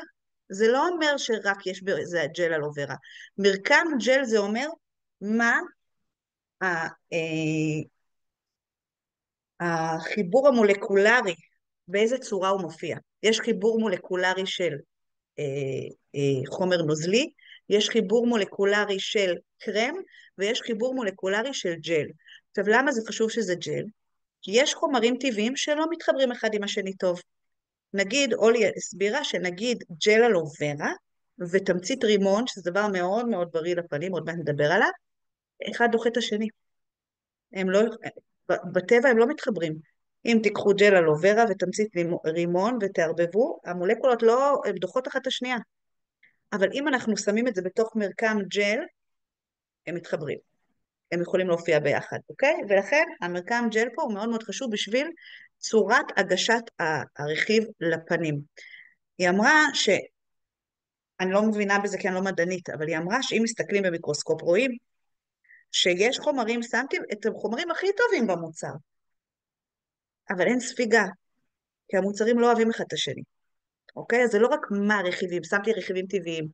זה לא אומר שרק יש בזה ג'ל אלו vera. מרקם ג'ל זה אומר מה החיבור המולקולרי, באיזה צורה הוא מופיע. יש חיבור מולקולרי של אה, חומר נוזלי, יש חיבור מולקולרי של קרם, ויש חיבור מולקולרי של ג'ל. עכשיו, למה זה חשוב שזה ג'ל? כי יש חומרים טבעיים שלא מתחברים אחד עם השני טוב. נגיד, אולי הסבירה שנגיד ג'ל אלו vera ותמצית רימון, שזה דבר מאוד מאוד בריא לפנים, עוד מעט נדבר עליו, אחד דוחה את השני. הם לא, בטבע הם לא מתחברים. אם תיקחו ג'ל אלו vera ותמצית רימון ותערבבו, המולקולות לא, הן דוחות אחת את השנייה. אבל אם אנחנו שמים את זה בתוך מרקם ג'ל, הם מתחברים. הם יכולים להופיע ביחד, אוקיי? ולכן המרקם ג'ל פה הוא מאוד מאוד חשוב בשביל צורת הגשת הרכיב לפנים. היא אמרה אני לא מבינה בזה כי אני לא מדענית, אבל היא אמרה שאם מסתכלים במיקרוסקופ רואים שיש חומרים, שמתם את החומרים הכי טובים במוצר, אבל אין ספיגה, כי המוצרים לא אוהבים אחד את השני, אוקיי? אז זה לא רק מה הרכיבים, שמתי רכיבים טבעיים.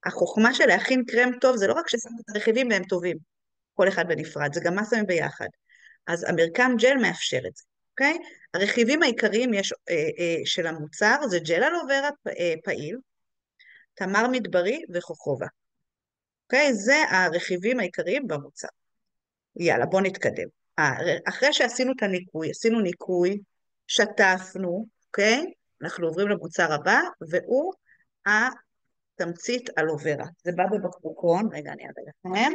החוכמה של להכין קרם טוב זה לא רק ששמת את הרכיבים והם טובים, כל אחד בנפרד, זה גם מה שמים ביחד. אז המרקם ג'ל מאפשר את זה, אוקיי? הרכיבים העיקריים של המוצר זה ג'ל אלו vera פעיל, תמר מדברי וחוכובה. אוקיי? זה הרכיבים העיקריים במוצר. יאללה, בואו נתקדם. אחרי שעשינו את הניקוי, עשינו ניקוי, שטפנו, אוקיי? אנחנו עוברים למוצר הבא, והוא התמצית אלו vera. זה בא בבקבוקון, רגע, אני אעלה לכם.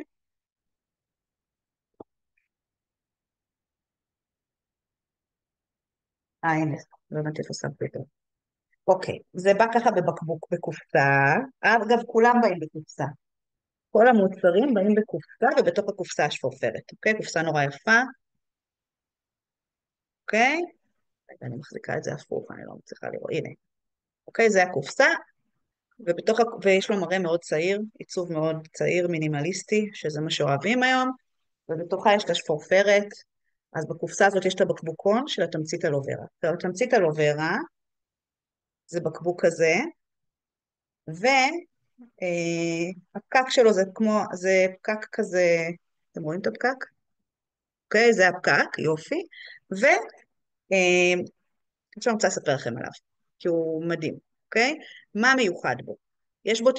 הנה, לא הבנתי איפה שמתי אותו. אוקיי, זה בא ככה בבקבוק, בקופסה. אגב, כולם באים בקופסה. כל המוצרים באים בקופסה, ובתוך הקופסה השפופרת, אוקיי? קופסה נורא יפה, אוקיי? רגע, אני מחזיקה את זה הפוך, אני לא מצליחה לראות. הנה, אוקיי, זה הקופסה, ויש לו מראה מאוד צעיר, עיצוב מאוד צעיר, מינימליסטי, שזה מה שאוהבים היום, ובתוכה יש את השפורפרת, אז בקופסה הזאת יש את הבקבוקון של התמצית אלו vera. עכשיו, התמצית אלו vera זה בקבוק כזה, והפקק שלו זה פקק כזה, אתם רואים את הפקק? אוקיי, זה הפקק, יופי, עכשיו אני רוצה לספר לכם עליו, כי הוא מדהים, אוקיי? מה מיוחד בו? יש בו 98%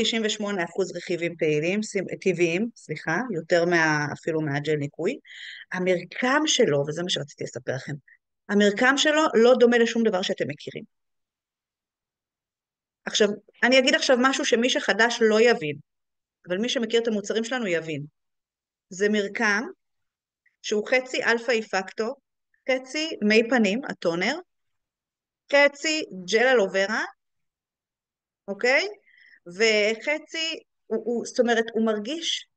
רכיבים טבעיים, סליחה, יותר אפילו מהג'ל ניקוי. המרקם שלו, וזה מה שרציתי לספר לכם, המרקם שלו לא דומה לשום דבר שאתם מכירים. עכשיו, אני אגיד עכשיו משהו שמי שחדש לא יבין, אבל מי שמכיר את המוצרים שלנו יבין. זה מרקם שהוא חצי אלפא איפקטו, חצי מי פנים, הטונר, חצי ג'ל אלו vera, אוקיי? וחצי, זאת אומרת, הוא מרגיש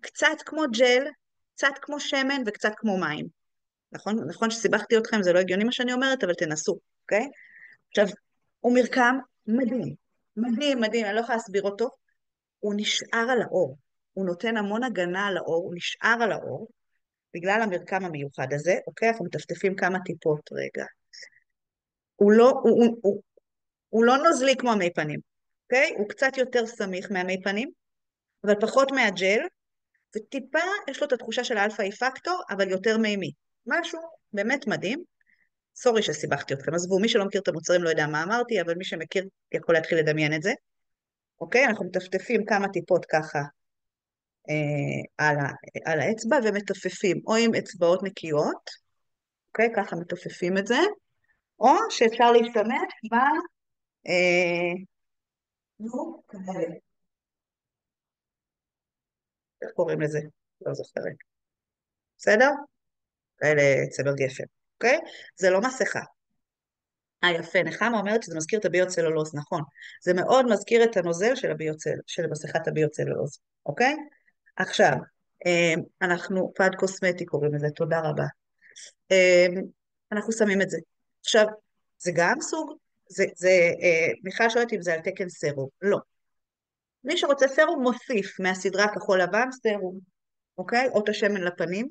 קצת כמו ג'ל, קצת כמו שמן וקצת כמו מים. נכון? נכון שסיבכתי אתכם, זה לא הגיוני מה שאני אומרת, אבל תנסו, אוקיי? עכשיו, הוא מרקם מדהים, מדהים, מדהים, אני לא יכולה להסביר אותו. הוא נשאר על האור, הוא נותן המון הגנה על האור, הוא נשאר על האור, בגלל המרקם המיוחד הזה, אוקיי? אנחנו מטפטפים כמה טיפות, רגע. הוא לא נוזלי כמו המי פנים, אוקיי? הוא קצת יותר סמיך מהמי פנים, אבל פחות מהג'ל, וטיפה יש לו את התחושה של האלפא איפקטור, אבל יותר מימי. משהו באמת מדהים. סורי שסיבכתי אתכם, עזבו, מי שלא מכיר את המוצרים לא יודע מה אמרתי, אבל מי שמכיר יכול להתחיל לדמיין את זה. אוקיי? אנחנו מטפטפים כמה טיפות ככה על האצבע, ומטפפים או עם אצבעות נקיות, אוקיי? ככה מטפפים את זה, או שאפשר להשתמש אה, נו, כאלה. איך קוראים לזה? לא זוכרת. בסדר? כאלה צבר גפן, אוקיי? זה לא מסכה. יפה, נחמה אומרת שזה מזכיר את הביוצלולוז, נכון. זה מאוד מזכיר את הנוזל של מסכת הביוצלולוז, אוקיי? עכשיו, פד קוסמטי קוראים לזה, תודה רבה. אנחנו שמים את זה. עכשיו, זה גם סוג, מיכל שואלת אם זה על תקן סרום. לא. מי שרוצה סרום מוסיף מהסדרה כחול לבן סרום, אוקיי? או את השמן לפנים,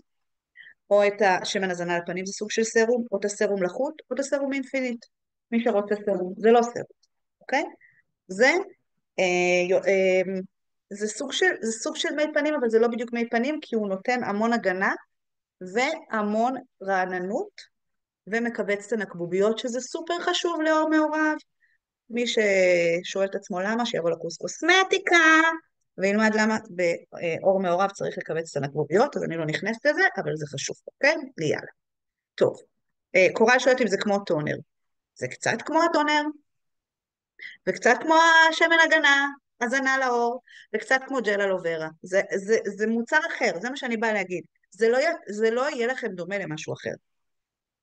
או את השמן הזנה לפנים, זה סוג של סרום, או את הסרום לחוט, או את הסרום אינפינית. מי שרוצה סרום, זה לא סרום, אוקיי? זה, זה סוג של מי פנים, אבל זה לא בדיוק מי פנים, כי הוא נותן המון הגנה והמון רעננות, ומכווץ את הנקבוביות, שזה סופר חשוב לאור מעורב. מי ששואל את עצמו למה, שיבוא לקורס קוסמטיקה, וילמד למה באור מעורב צריך לכווץ את הנקבוביות, אז אני לא נכנסת לזה, אבל זה חשוב, אוקיי? יאללה. טוב. קורל שואלת אם זה כמו טונר. זה קצת כמו הטונר, וקצת כמו השמן הגנה, הזנה לאור, וקצת כמו ג'ל אלוברה. זה מוצר אחר, זה מה שאני באה להגיד. זה לא יהיה לכם דומה למשהו אחר.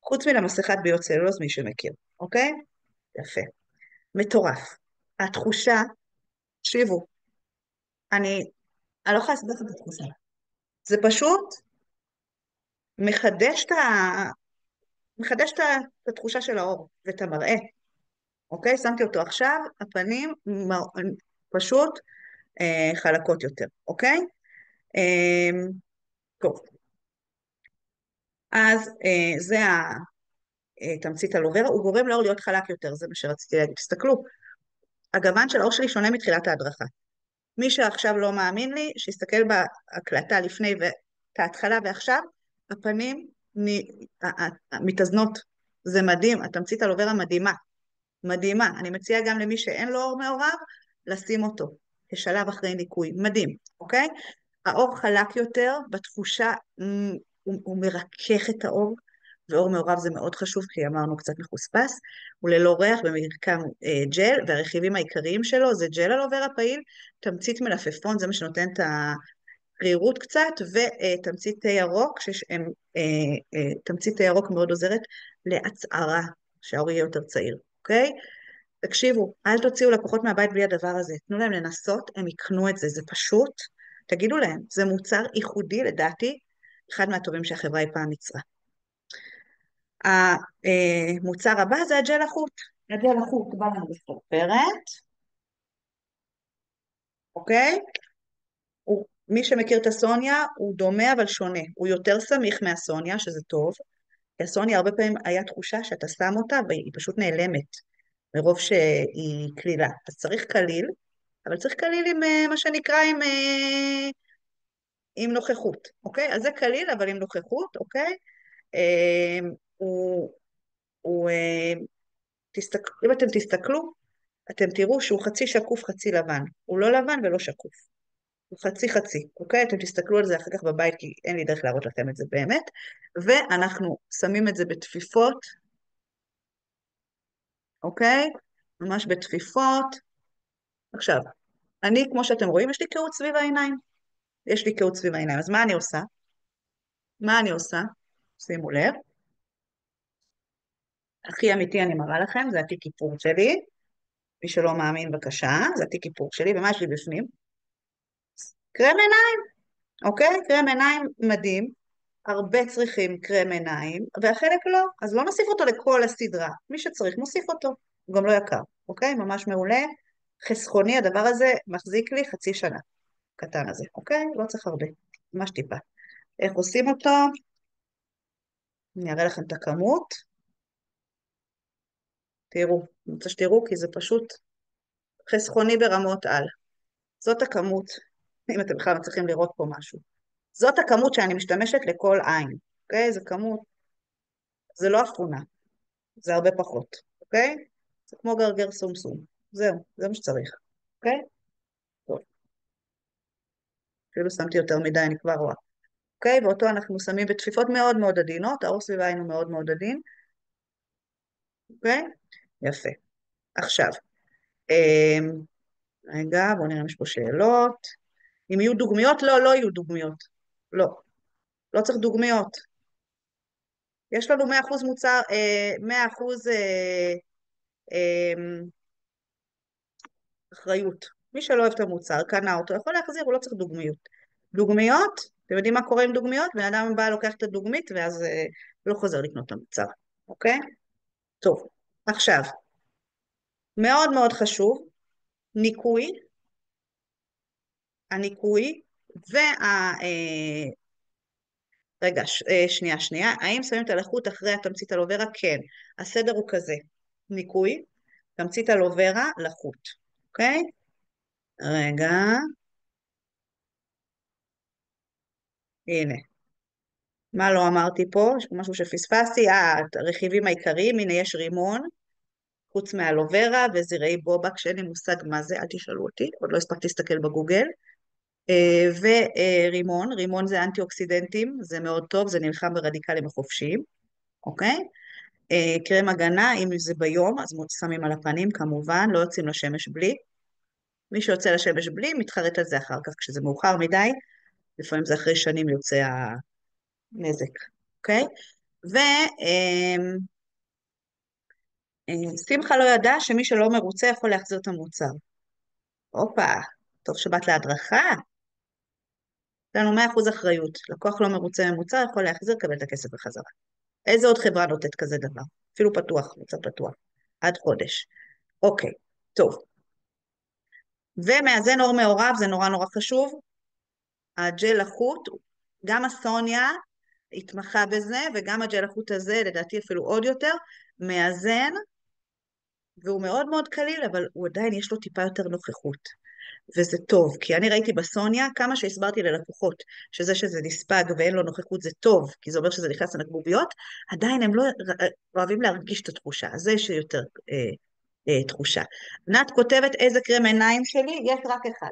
חוץ מלמסכת ביוצלולוז, מי שמכיר, אוקיי? יפה. מטורף. התחושה, תקשיבו, אני, אני לא יכולה להסביר לכם את התחושה. זה פשוט מחדש מחדש את התחושה של האור ואת המראה, אוקיי? שמתי אותו עכשיו, הפנים פשוט חלקות יותר, אוקיי? אה, טוב, אז זה תמצית אלוברה, הוא גורם לאור להיות חלק יותר, זה מה שרציתי להגיד. תסתכלו, הגוון של האור שלי שונה מתחילת ההדרכה. מי שעכשיו לא מאמין לי, שיסתכל בהקלטה לפני ואת ההתחלה ועכשיו, הפנים מתאזנות. זה מדהים, התמצית אלוברה מדהימה, מדהימה. אני מציעה גם למי שאין לו אור מעורב, לשים אותו כשלב אחרי ניקוי. מדהים, אוקיי? האור חלק יותר, בתחושה הוא מרכך את האור, ואור מעורב זה מאוד חשוב, כי אמרנו קצת מחוספס, הוא ללא ריח במרקם ג'ל, והרכיבים העיקריים שלו זה ג'ל אלוברה פעיל, תמצית מלפפון, זה מה שנותן את הקרירות קצת, ותמצית תה ירוק, תמצית תה ירוק מאוד עוזרת להצערה, שהאור יהיה יותר צעיר, אוקיי? תקשיבו, אל תוציאו לקוחות מהבית בלי הדבר הזה, תנו להם לנסות, הם יקנו את זה, זה פשוט, תגידו להם, זה מוצר ייחודי לדעתי, אחד מהטובים שהחברה אי פעם יצרה. המוצר הבא זה הג'ל החוט. הג'ל החוט בא לנו בסופרת, אוקיי? מי שמכיר את הסוניה, הוא דומה אבל שונה. הוא יותר סמיך מהסוניה, שזה טוב, כי הסוניה הרבה פעמים היה תחושה שאתה שם אותה והיא פשוט נעלמת, מרוב שהיא כלילה. אז צריך כליל, אבל צריך כליל עם מה שנקרא עם נוכחות, אוקיי? אז זה כליל אבל עם נוכחות, אוקיי? הוא, אם אתם תסתכלו, אתם תראו שהוא חצי שקוף, חצי לבן. הוא לא לבן ולא שקוף. הוא חצי חצי, אוקיי? אתם תסתכלו על זה אחר כך בבית, כי אין לי דרך להראות לכם את זה באמת. ואנחנו שמים את זה בתפיפות, אוקיי? ממש בתפיפות. עכשיו, אני, כמו שאתם רואים, יש לי קהות סביב העיניים. יש לי קהות סביב העיניים. אז מה אני עושה? מה אני עושה? שימו לב. הכי אמיתי אני מראה לכם, זה התיק איפור שלי. מי שלא מאמין, בבקשה, זה התיק איפור שלי, ומה יש לי בפנים? קרם עיניים, אוקיי? קרם עיניים מדהים, הרבה צריכים קרם עיניים, והחלק לא, אז לא נוסיף אותו לכל הסדרה. מי שצריך מוסיף אותו, הוא גם לא יקר, אוקיי? ממש מעולה. חסכוני, הדבר הזה מחזיק לי חצי שנה, קטן הזה, אוקיי? לא צריך הרבה, ממש טיפה. איך עושים אותו? אני אראה לכם את הכמות. תראו, אני רוצה שתראו, כי זה פשוט חסכוני ברמות על. זאת הכמות, אם אתם בכלל מצליחים לראות פה משהו. זאת הכמות שאני משתמשת לכל עין, אוקיי? זו כמות, זה לא אפונה, זה הרבה פחות, אוקיי? זה כמו גרגר סומסום. זהו, זה מה שצריך, אוקיי? טוב, אפילו שמתי יותר מדי, אני כבר רואה. אוקיי? ואותו אנחנו שמים בתפיפות מאוד מאוד עדינות, האור סביב העין הוא מאוד מאוד עדין, אוקיי? יפה. עכשיו, אמ, רגע, בואו נראה אם יש פה שאלות. אם יהיו דוגמיות? לא, לא יהיו דוגמיות. לא, לא צריך דוגמיות. יש לנו 100% מוצר, 100% אמ, אחריות. מי שלא אוהב את המוצר, קנה אותו, יכול להחזיר, הוא לא צריך דוגמיות. דוגמיות, אתם יודעים מה קורה עם דוגמיות? בן אדם בא, לוקח את הדוגמית, ואז לא חוזר לקנות את המוצר, אוקיי? טוב, עכשיו, מאוד מאוד חשוב, ניקוי, הניקוי, רגע, שנייה, האם שמים את הלחות אחרי התמצית אלוברה? כן. הסדר הוא כזה, ניקוי, תמצית אלוברה, לחות, אוקיי? רגע, הנה. מה לא אמרתי פה? יש פה משהו שפספסתי. הרכיבים העיקריים, הנה יש רימון, חוץ מהלוברה וזרעי בובק, שאין לי מושג מה זה, אל תשאלו אותי, עוד לא הספקתי להסתכל בגוגל. ורימון, רימון זה אנטי אוקסידנטים, זה מאוד טוב, זה נלחם ברדיקלים החופשיים, אוקיי? קרם הגנה, אם זה ביום, אז שמים על הפנים כמובן, לא יוצאים לשמש בלי. מי שיוצא לשמש בלי, מתחרט על זה אחר כך, כשזה מאוחר מדי, לפעמים זה אחרי שנים יוצא הנזק, אוקיי? ושמחה לא ידע שמי שלא מרוצה יכול להחזיר את המוצר. הופה, טוב שבאת להדרכה. יש לנו 100% אחריות. לקוח לא מרוצה ממוצר, יכול להחזיר, קבל את הכסף בחזרה. איזה עוד חברה נותנת כזה דבר? אפילו פתוח, מוצר פתוח. עד חודש. אוקיי, טוב. ומאזן אור מעורב, זה נורא נורא חשוב. הג'ל החוט, גם הסוניה התמחה בזה, וגם הג'ל החוט הזה, לדעתי אפילו עוד יותר, מאזן, והוא מאוד מאוד קליל, אבל הוא עדיין יש לו טיפה יותר נוכחות. וזה טוב, כי אני ראיתי בסוניה, כמה שהסברתי ללקוחות, שזה נספג ואין לו נוכחות זה טוב, כי זה אומר שזה נכנס לנקבוביות, עדיין הם לא אוהבים להרגיש את התחושה, אז זה יש יותר תחושה. נת כותבת איזה קרם עיניים שלי, יש רק אחד.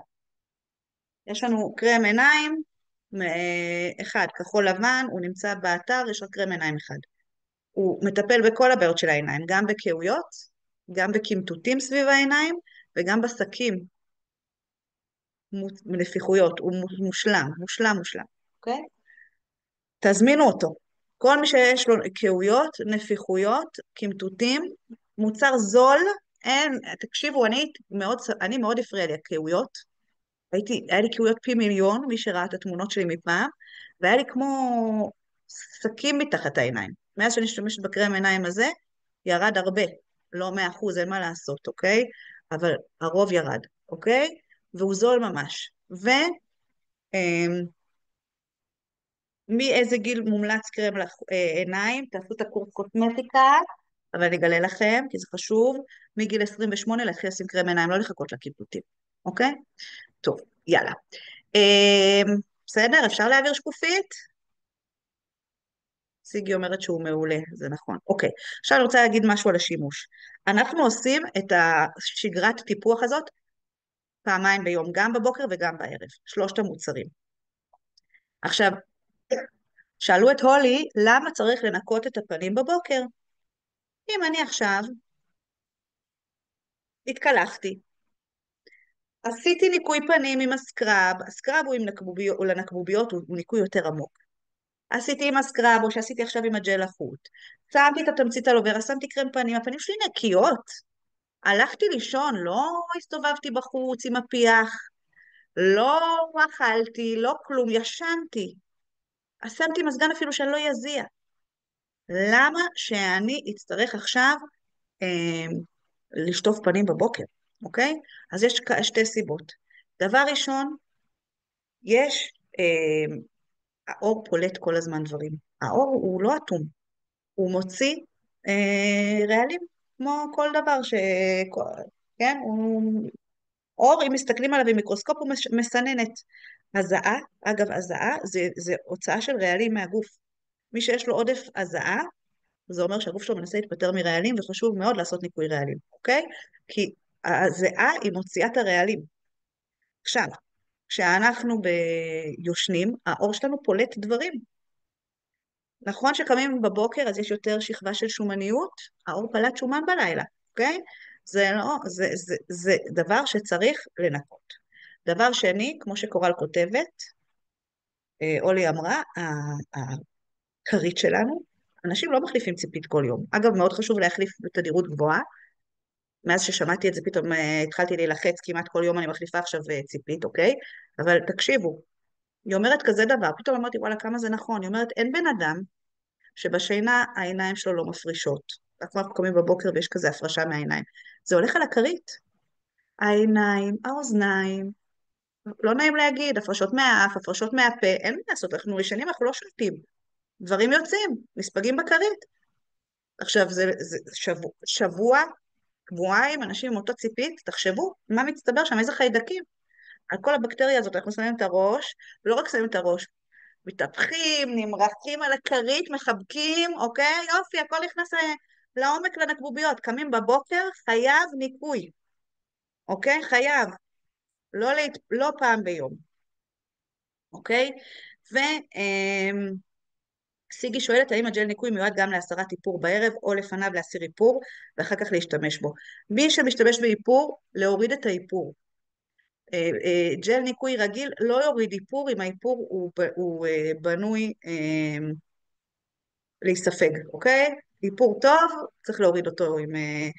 יש לנו קרם עיניים, אחד, כחול לבן, הוא נמצא באתר, יש רק קרם עיניים אחד. הוא מטפל בכל הבעיות של העיניים, גם בקעויות, גם בקמטוטים סביב העיניים, וגם בסקים, נפיחויות, הוא מושלם, מושלם, מושלם, אוקיי? תזמינו אותו. כל מי שיש לו קעויות, נפיחויות, קמטוטים, מוצר זול, אין, תקשיבו, אני מאוד הפריע לי הקעויות, היה לי קעויות פי מיליון, מי שראה את התמונות שלי מפעם, והיה לי כמו שקים מתחת העיניים. מאז שאני משתמשת בקרם עיניים הזה, ירד הרבה, לא 100%, אין מה לעשות, אוקיי? אבל הרוב ירד, אוקיי? והוא זול ממש. מאיזה גיל מומלץ קרם עיניים, תעשו את הקורס קוסמטיקה, אבל אני אגלה לכם, כי זה חשוב, מגיל 28 להתחיל לשים קרם עיניים, לא לחכות לקיבוטים, אוקיי? טוב, יאללה. בסדר, אפשר להעביר שקופית? סיגי אומרת שהוא מעולה, זה נכון. אוקיי, עכשיו אני רוצה להגיד משהו על השימוש. אנחנו עושים את השגרת טיפוח הזאת פעמיים ביום, גם בבוקר וגם בערב, שלושת המוצרים. עכשיו, שאלו את הולי, למה צריך לנקות את הפנים בבוקר? אם אני עכשיו התקלחתי, עשיתי ניקוי פנים עם הסקרב, הסקרב הוא לנקבוביות, הוא ניקוי יותר עמוק. עשיתי עם הסקרב, או שעשיתי עכשיו עם הג'ל החוט. שמתי את התמצית אלוברה, שמתי קרם פנים, הפנים שלי נקיות. הלכתי לישון, לא הסתובבתי בחוץ עם הפיח, לא אכלתי, לא כלום, ישנתי. אז שמתי מזגן אפילו שאני לא יזיע. למה שאני אצטרך עכשיו אה, לשטוף פנים בבוקר, אוקיי? אז יש שתי סיבות. דבר ראשון, יש, האור פולט כל הזמן דברים. האור הוא לא אטום, הוא מוציא רעלים, כמו כל דבר כן, אור, אם מסתכלים עליו במיקרוסקופ, הוא מסננת. הזעה, אגב, הזעה זה הוצאה של רעלים מהגוף. מי שיש לו עודף הזעה, זה אומר שהגוף שלו מנסה להתפטר מרעלים, וחשוב מאוד לעשות ניקוי רעלים, אוקיי? כי הזיעה היא מוציאה את הרעלים. עכשיו, כשאנחנו יושנים, העור שלנו פולט דברים. נכון שקמים בבוקר, אז יש יותר שכבה של שומניות, העור פלט שומן בלילה, אוקיי? זה לא, זה דבר שצריך לנקות. דבר שני, כמו שקורל כותבת, אולי אמרה, הכרית שלנו, אנשים לא מחליפים ציפית כל יום. אגב, מאוד חשוב להחליף בתדירות גבוהה, מאז ששמעתי את זה פתאום התחלתי להילחץ, כמעט כל יום אני מחליפה עכשיו ציפית, אוקיי? אבל תקשיבו, היא אומרת כזה דבר, פתאום אמרתי, וואלה, כמה זה נכון. היא אומרת, אין בן אדם שבשינה העיניים שלו לא מפרישות. אנחנו קמים בבוקר ויש כזה הפרשה מהעיניים. זה הולך על הכרית. העיניים, האוזניים, לא נעים להגיד, הפרשות מהאף, הפרשות מהפה, אין מה לעשות, אנחנו ישנים, אנחנו לא שולטים. דברים יוצאים, נספגים בכרית. עכשיו, זה שבוע, שבועיים, אנשים עם אותו ציפית, תחשבו, מה מצטבר שם, איזה חיידקים. על כל הבקטריה הזאת אנחנו שמים את הראש, ולא רק שמים את הראש, מתהפכים, נמרחים על הכרית, מחבקים, אוקיי? יופי, הכל נכנס לעומק לנקבוביות. קמים בבוקר, חייב ניקוי, אוקיי? חייב, לא פעם ביום, אוקיי? סיגי שואלת האם הג'ל ניקוי מיועד גם להסרת איפור בערב או לפניו להסיר איפור ואחר כך להשתמש בו. מי שמשתמש באיפור, להוריד את האיפור. ג'ל ניקוי רגיל לא יוריד איפור אם האיפור הוא בנוי להיספג, אוקיי? איפור טוב, צריך להוריד אותו עם, אה,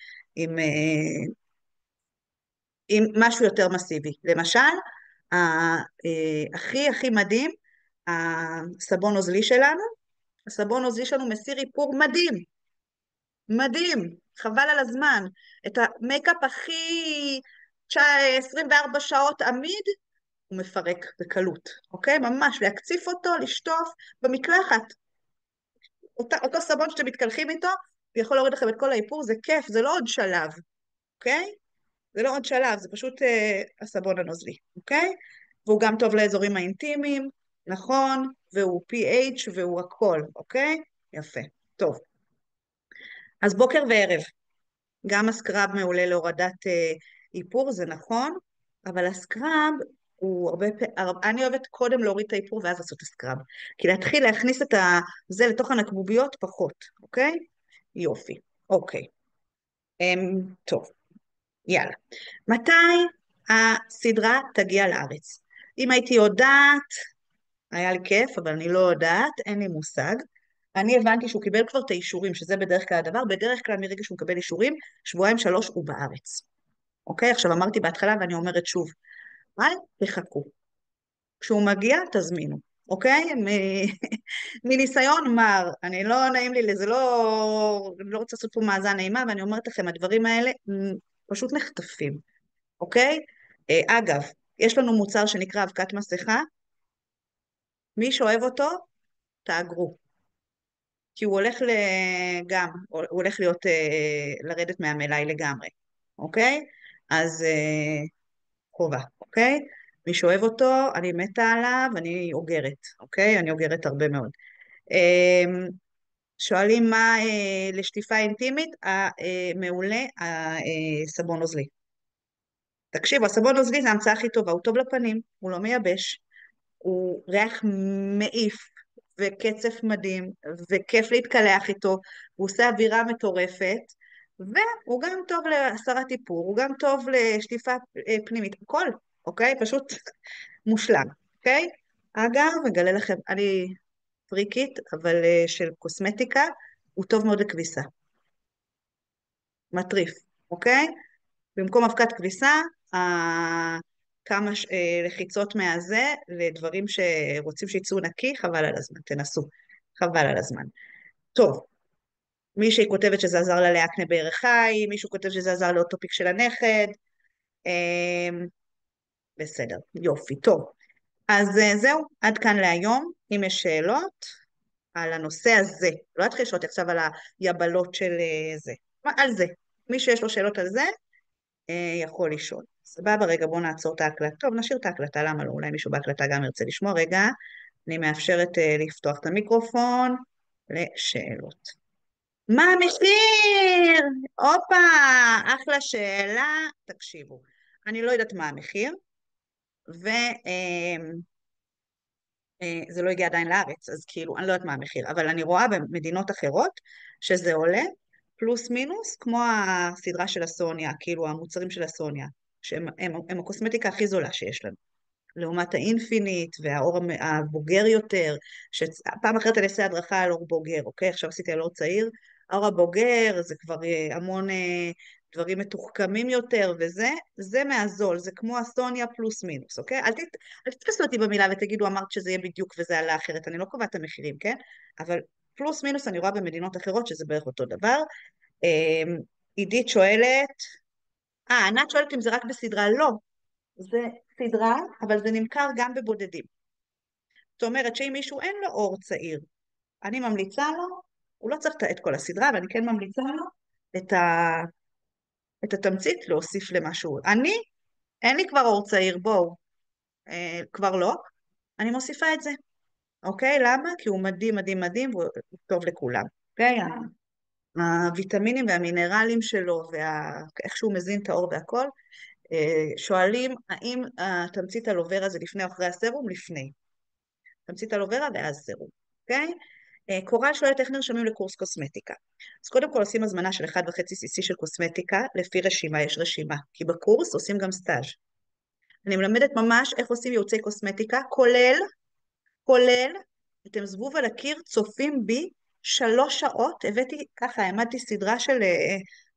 עם משהו יותר מסיבי. למשל, הכי הכי מדהים, הסבון נוזלי שלנו, הסבון נוזלי שלנו מסיר איפור מדהים, מדהים, חבל על הזמן. את המייקאפ הכי 24 שעות עמיד, הוא מפרק בקלות, אוקיי? ממש, להקציף אותו, לשטוף במקלחת. אותו סבון שאתם מתקלחים איתו, הוא יכול להוריד לכם את כל האיפור, זה כיף, זה לא עוד שלב, אוקיי? זה לא עוד שלב, זה פשוט הסבון הנוזלי, אוקיי? והוא גם טוב לאזורים האינטימיים, נכון? והוא pH והוא הכל, אוקיי? יפה, טוב. אז בוקר וערב, גם הסקרב מעולה להורדת איפור, זה נכון, אבל הסקרב הוא אני אוהבת קודם להוריד את האיפור ואז לעשות הסקרב, כי להתחיל להכניס את זה לתוך הנקבוביות פחות, אוקיי? יופי, אוקיי. טוב, יאללה. מתי הסדרה תגיע לארץ? אם הייתי יודעת, היה לי כיף, אבל אני לא יודעת, אין לי מושג. אני הבנתי שהוא קיבל כבר את האישורים, שזה בדרך כלל הדבר, בדרך כלל מרגע שהוא מקבל אישורים, שבועיים שלוש הוא בארץ. אוקיי? עכשיו אמרתי בהתחלה ואני אומרת שוב, אל תחכו. כשהוא מגיע, תזמינו. אוקיי? מניסיון מר, אני לא נעים לי, זה לא רוצה לעשות פה מאזן נעימה, ואני אומרת לכם, הדברים האלה פשוט נחטפים. אוקיי? אגב, יש לנו מוצר שנקרא אבקת מסכה, מי שאוהב אותו, תאגרו. כי הוא הולך הוא הולך לרדת מהמלאי לגמרי, אוקיי? אז חובה, אוקיי? מי שאוהב אותו, אני מתה עליו, אני אוגרת, אוקיי? אני אוגרת הרבה מאוד. שואלים מה לשטיפה אינטימית, מעולה, הסבון נוזלי. תקשיבו, הסבון נוזלי זה ההמצאה הכי טובה, הוא טוב לפנים, הוא לא מייבש, הוא ריח מעיף וקצף מדהים, וכיף להתקלח איתו, הוא עושה אווירה מטורפת, והוא גם טוב להסרת איפור, הוא גם טוב לשטיפה פנימית, הכל, אוקיי? פשוט מושלם, אוקיי? אגב, מגלה לכם, אני פריקית, אבל של קוסמטיקה, הוא טוב מאוד לכביסה. מטריף, אוקיי? במקום אבקת כביסה, כמה לחיצות מהזה לדברים שרוצים שיצאו נקי, חבל על הזמן, תנסו, חבל על הזמן. טוב, מישהי כותבת שזה עזר לה לאקנה בירך חי, מישהו כותב שזה עזר לאוטופיק של הנכד, בסדר, יופי, טוב. אז זהו, עד כאן להיום, אם יש שאלות על הנושא הזה, לא אתחיל לשאול עכשיו על היבלות של זה, על זה, מי שיש לו שאלות על זה, יכול לשאול. סבבה, רגע, בואו נעצור את ההקלטה. טוב, נשאיר את ההקלטה, למה לא? אולי מישהו בהקלטה גם ירצה לשמוע. רגע, אני מאפשרת לפתוח את המיקרופון לשאלות. מה המחיר? הופה, אחלה שאלה. תקשיבו, אני לא יודעת מה המחיר, וזה לא הגיע עדיין לארץ, אז כאילו, אני לא יודעת מה המחיר, אבל אני רואה במדינות אחרות שזה עולה פלוס מינוס, כמו הסדרה של הסוניה, כאילו המוצרים של הסוניה, הם הקוסמטיקה הכי זולה שיש לנו. לעומת האינפינית והאור הבוגר יותר, שפעם אחרת אני אעשה הדרכה על אור בוגר, אוקיי? עכשיו עשיתי על אור צעיר, האור הבוגר זה כבר המון דברים מתוחכמים יותר וזה, זה מהזול, זה כמו אסטוניה פלוס מינוס, אוקיי? אל תתפסו אותי במילה ותגידו אמרת שזה יהיה בדיוק וזה עלה אחרת, אני לא קובעת את המחירים, כן? אבל פלוס מינוס אני רואה במדינות אחרות שזה בערך אותו דבר. עידית שואלת, ענת שואלת אם זה רק בסדרה, לא, זה סדרה, אבל זה נמכר גם בבודדים. זאת אומרת שאם מישהו אין לו עור צעיר, אני ממליצה לו, הוא לא צריך את כל הסדרה, אבל אני כן ממליצה לו את את התמצית להוסיף למשהו. אין לי כבר עור צעיר, בואו, כבר לא, אני מוסיפה את זה, אוקיי? למה? כי הוא מדהים, מדהים, מדהים, והוא טוב לכולם, אוקיי? הוויטמינים והמינרלים שלו, ואיך שהוא מזין את העור והכל, שואלים האם תמצית אלוברה זה לפני או אחרי הסרום? לפני. תמצית אלוברה ואז סרום, אוקיי? קורל שואלת איך נרשמים לקורס קוסמטיקה. אז קודם כל עושים הזמנה של 1.5 cc של קוסמטיקה, לפי רשימה, יש רשימה, כי בקורס עושים גם סטאז'. אני מלמדת ממש איך עושים ייעוצי קוסמטיקה, כולל, אתם זבוב על הקיר, צופים בי 3 שעות, הבאתי ככה, העמדתי סדרה של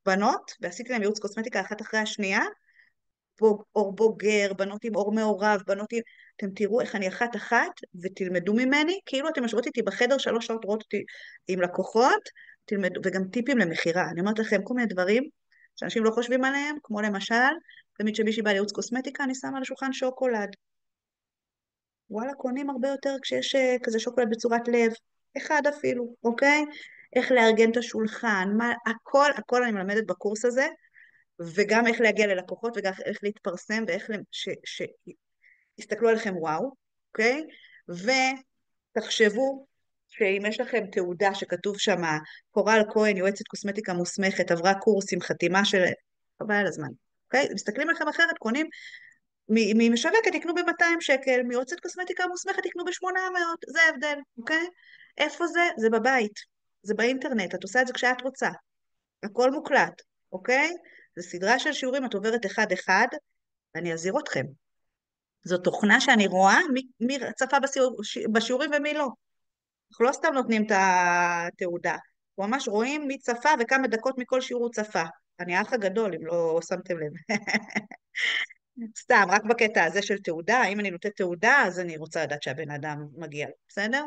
בנות, ועשיתי להם ייעוץ קוסמטיקה אחת אחרי השנייה, עור בוגר, בנות עם עור מעורב, בנות עם... אתם תראו איך אני אחת אחת, ותלמדו ממני, כאילו אתם יושבות איתי בחדר 3 שעות, רואות אותי עם לקוחות, תלמדו, וגם טיפים למכירה. אני אומרת לכם כל מיני דברים שאנשים לא חושבים עליהם, כמו למשל, תמיד שמישהי באה לייעוץ קוסמטיקה, אני שמה על השולחן שוקולד. וואלה, קונים הרבה יותר כשיש כזה שוקולד בצורת לב, אחד אפילו, אוקיי? איך לארגן את השולחן, הכל אני מלמדת בקורס הזה, וגם איך להגיע ללקוחות, וגם איך להתפרסם, ואיך שיסתכלו עליכם וואו, אוקיי? ותחשבו שאם יש לכם תעודה שכתוב שם, קורל כהן, יועצת קוסמטיקה מוסמכת, עברה קורס עם חתימה של... חבל על הזמן, אוקיי? מסתכלים עליכם אחרת, קונים, ממשווקת יקנו ב-200 שקל, מיועצת קוסמטיקה מוסמכת יקנו ב-800, זה ההבדל, אוקיי? איפה זה? זה בבית, זה באינטרנט, את עושה את זה כשאת רוצה. הכל מוקלט, אוקיי? זו סדרה של שיעורים, את עוברת אחד-אחד, ואני אזהיר אתכם. זו תוכנה שאני רואה מי צפה בשיעורים ומי לא. אנחנו לא סתם נותנים את התעודה. ממש רואים מי צפה וכמה דקות מכל שיעור הוא צפה. אני האח הגדול, אם לא שמתם לב. סתם, רק בקטע הזה של תעודה, אם אני נותנת תעודה, אז אני רוצה לדעת שהבן אדם מגיע, בסדר?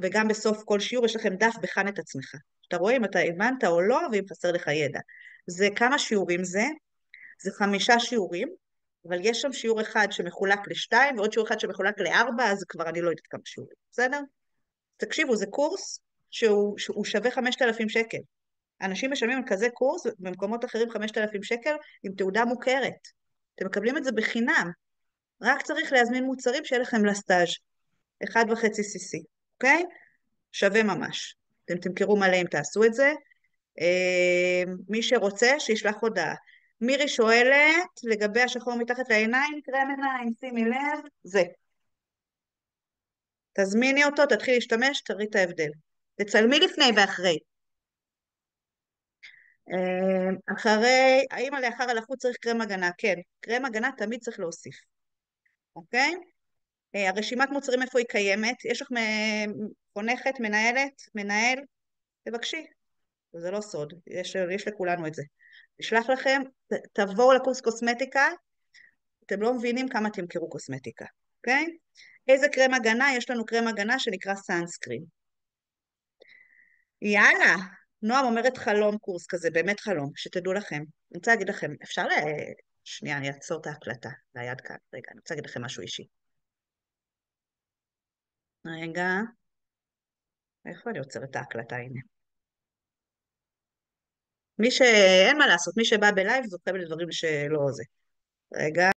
וגם בסוף כל שיעור יש לכם דף בחן את עצמך. אתה רואה אם אתה הבנת או לא, ואם חסר לך ידע. זה כמה שיעורים זה? זה 5 שיעורים, אבל יש שם שיעור אחד שמחולק ל2, ועוד שיעור אחד שמחולק ל4, אז כבר אני לא יודעת כמה שיעורים, בסדר? תקשיבו, זה קורס שהוא שווה 5,000 שקל. אנשים משלמים על כזה קורס, במקומות אחרים 5,000 שקל, עם תעודה מוכרת. אתם מקבלים את זה בחינם. רק צריך להזמין מוצרים שיהיה לכם לסטאז' 1.5 cc, אוקיי? שווה ממש. אתם תמכרו מלא אם תעשו את זה. מי שרוצה, שישלח הודעה. מירי שואלת, לגבי השחור מתחת לעיניים, קרם עיניים, שימי לב, זה. תזמיני אותו, תתחיל להשתמש, תראי את ההבדל. תצלמי לפני ואחרי. האם לאחר הלחות צריך קרם הגנה? כן, קרם הגנה תמיד צריך להוסיף, אוקיי? הרשימת מוצרים איפה היא קיימת? יש לך חונכת, מנהלת, מנהל? תבקשי, זה לא סוד, יש לכולנו את זה. נשלח לכם, תבואו לקורס קוסמטיקה, אתם לא מבינים כמה תמכרו קוסמטיקה, אוקיי? איזה קרם הגנה? יש לנו קרם הגנה שנקרא סאנסקרין. יאללה, נועם אומרת חלום קורס כזה, באמת חלום, שתדעו לכם. אני רוצה להגיד לכם, אפשר שנייה, אני אעצור את ההקלטה, ליד כאן, רגע, אני רוצה להגיד לכם משהו אישי. רגע, איפה אני עוצרת את ההקלטה? הנה. אין מה לעשות, מי שבא בלייב זוכה לדברים שלא זה. רגע.